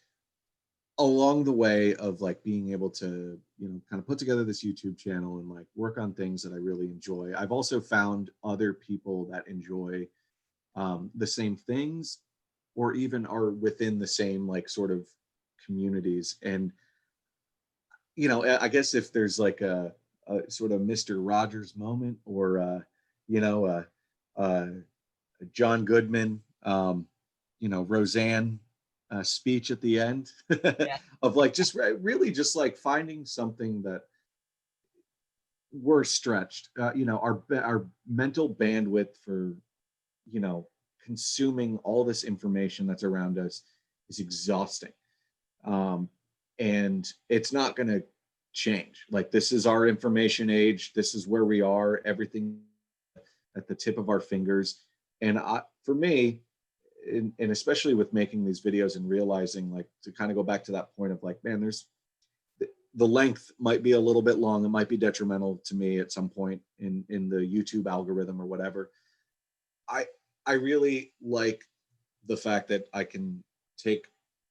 Speaker 2: along the way of like being able to kind of put together this YouTube channel and like work on things that I really enjoy, I've also found other people that enjoy the same things, or even are within the same like sort of communities. And I guess if there's like a sort of Mr. Rogers moment, or you know uh, John Goodman, Roseanne speech at the end,
Speaker 1: yeah,
Speaker 2: of like just really just like finding something that we're stretched. Our mental bandwidth for consuming all this information that's around us is exhausting. um, and it's not going to change. Like, this is our information age. This is where we are. Everything at the tip of our fingers. And for me, and especially with making these videos and realizing, like, to kind of go back to that point of like, man, there's the length might be a little bit long. It might be detrimental to me at some point in the YouTube algorithm or whatever. I I really like the fact that I can take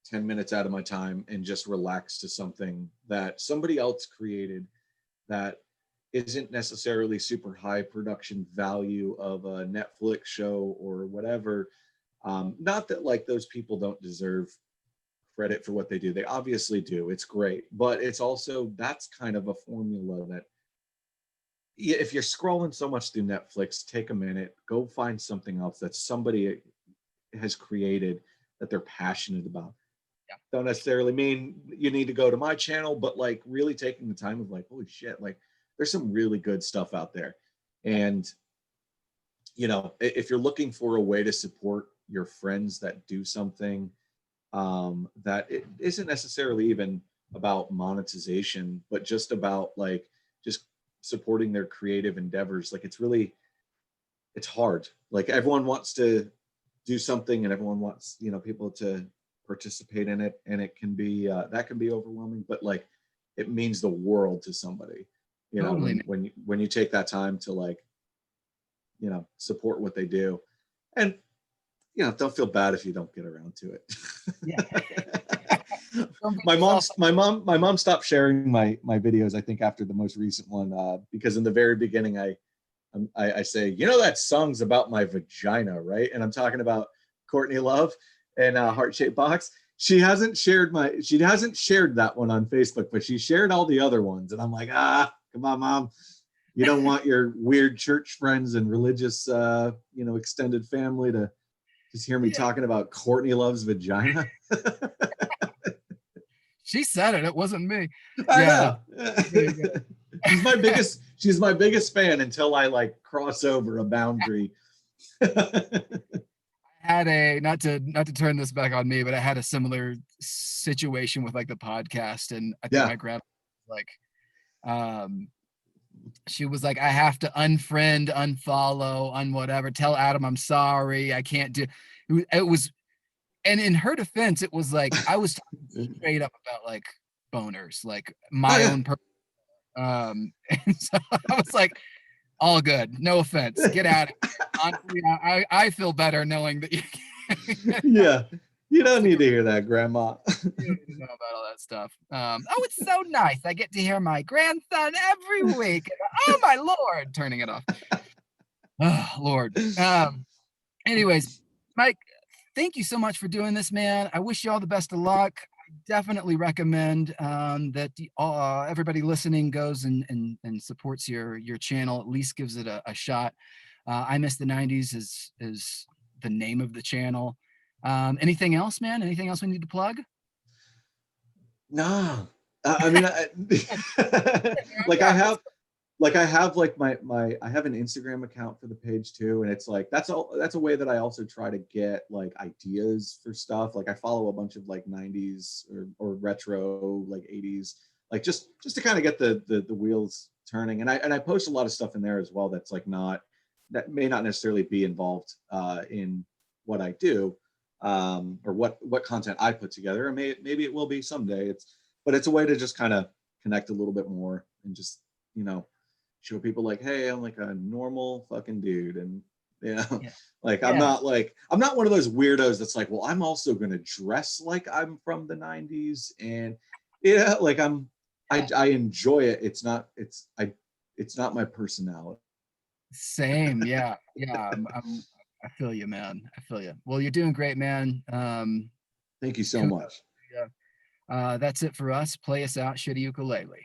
Speaker 2: 10 minutes out of my time and just relax to something that somebody else created, that isn't necessarily super high production value of a Netflix show or whatever. Not that like those people don't deserve credit for what they do. They obviously do. It's great, but it's also that's kind of a formula that if you're scrolling so much through Netflix, take a minute, go find something else that somebody has created that they're passionate about.
Speaker 1: Yeah,
Speaker 2: Don't necessarily mean you need to go to my channel, but like really taking the time of like, holy shit, like there's some really good stuff out there.
Speaker 1: yeah,
Speaker 2: And, if you're looking for a way to support your friends that do something that it isn't necessarily even about monetization, but just about like just supporting their creative endeavors. Like it's hard. Like everyone wants to do something and everyone wants, people to participate in it. And it can be, that can be overwhelming, but like it means the world to somebody,
Speaker 1: totally, man.
Speaker 2: when you take that time to like, support what they do. And don't feel bad if you don't get around to it.
Speaker 1: Yeah. Don't beat
Speaker 2: my
Speaker 1: yourself
Speaker 2: mom's
Speaker 1: up.
Speaker 2: my mom stopped sharing my videos, I think, after the most recent one, because in the very beginning I say, that song's about my vagina, right? And I'm talking about Courtney Love and Heart Shaped Box. She hasn't shared that one on Facebook, but she shared all the other ones. And I'm like, come on, mom. You don't want your weird church friends and religious extended family to just hear me
Speaker 1: Yeah,
Speaker 2: talking about Courtney Love's vagina.
Speaker 1: she said it. It wasn't me.
Speaker 2: I
Speaker 1: Yeah, that's
Speaker 2: know.
Speaker 1: pretty good.
Speaker 2: she's my biggest fan until I like cross over a boundary.
Speaker 1: Had a not to turn this back on me, but I had a similar situation with like the podcast, and I think
Speaker 2: Yeah.
Speaker 1: my grandma like um she was like, I have to unfriend, unfollow, whatever. Tell Adam I'm sorry. I can't do it was and in her defense, it was like I was talking straight up about like boners, like
Speaker 2: Oh
Speaker 1: my
Speaker 2: yeah.
Speaker 1: own and so I was like, all good, no offense, get out of here. Honestly, I feel better knowing that you
Speaker 2: Yeah. You
Speaker 1: wants
Speaker 2: don't
Speaker 1: to
Speaker 2: need
Speaker 1: go.
Speaker 2: to hear that, Grandma.
Speaker 1: You don't need to know about all that stuff. Oh, it's so nice. I get to hear my grandson every week. Oh my Lord, turning it off. Oh Lord. Anyways, Mike, thank you so much for doing this, man. I wish you all the best of luck. I definitely recommend that everybody listening goes and supports your channel. At least gives it a shot. I miss the '90s is the name of the channel. Anything else, man? Anything else we need to plug?
Speaker 2: No. I mean, like I
Speaker 1: Yeah, let's
Speaker 2: have like I have an Instagram account for the page too, and it's like that's a way that I also try to get like ideas for stuff. Like I follow a bunch of like 90s or retro like 80s, like just to kind of get the wheels turning. And I post a lot of stuff in there as well that's like not that may not necessarily be involved in what I do, or what content I put together. And maybe it will be someday. But it's a way to just kind of connect a little bit more and just you know show people like, hey, I'm like a normal fucking dude. And
Speaker 1: yeah,
Speaker 2: like
Speaker 1: yeah,
Speaker 2: I'm not one of those weirdos that's like, well, I'm also gonna dress like I'm from the 90s. And like
Speaker 1: yeah.
Speaker 2: I enjoy it. It's not my personality.
Speaker 1: Same. Yeah, yeah. I feel you, man. I feel you. Well, you're doing great, man.
Speaker 2: Thank you so
Speaker 1: Kudos
Speaker 2: much.
Speaker 1: to you. That's it for us. Play us out, Shitty Ukulele.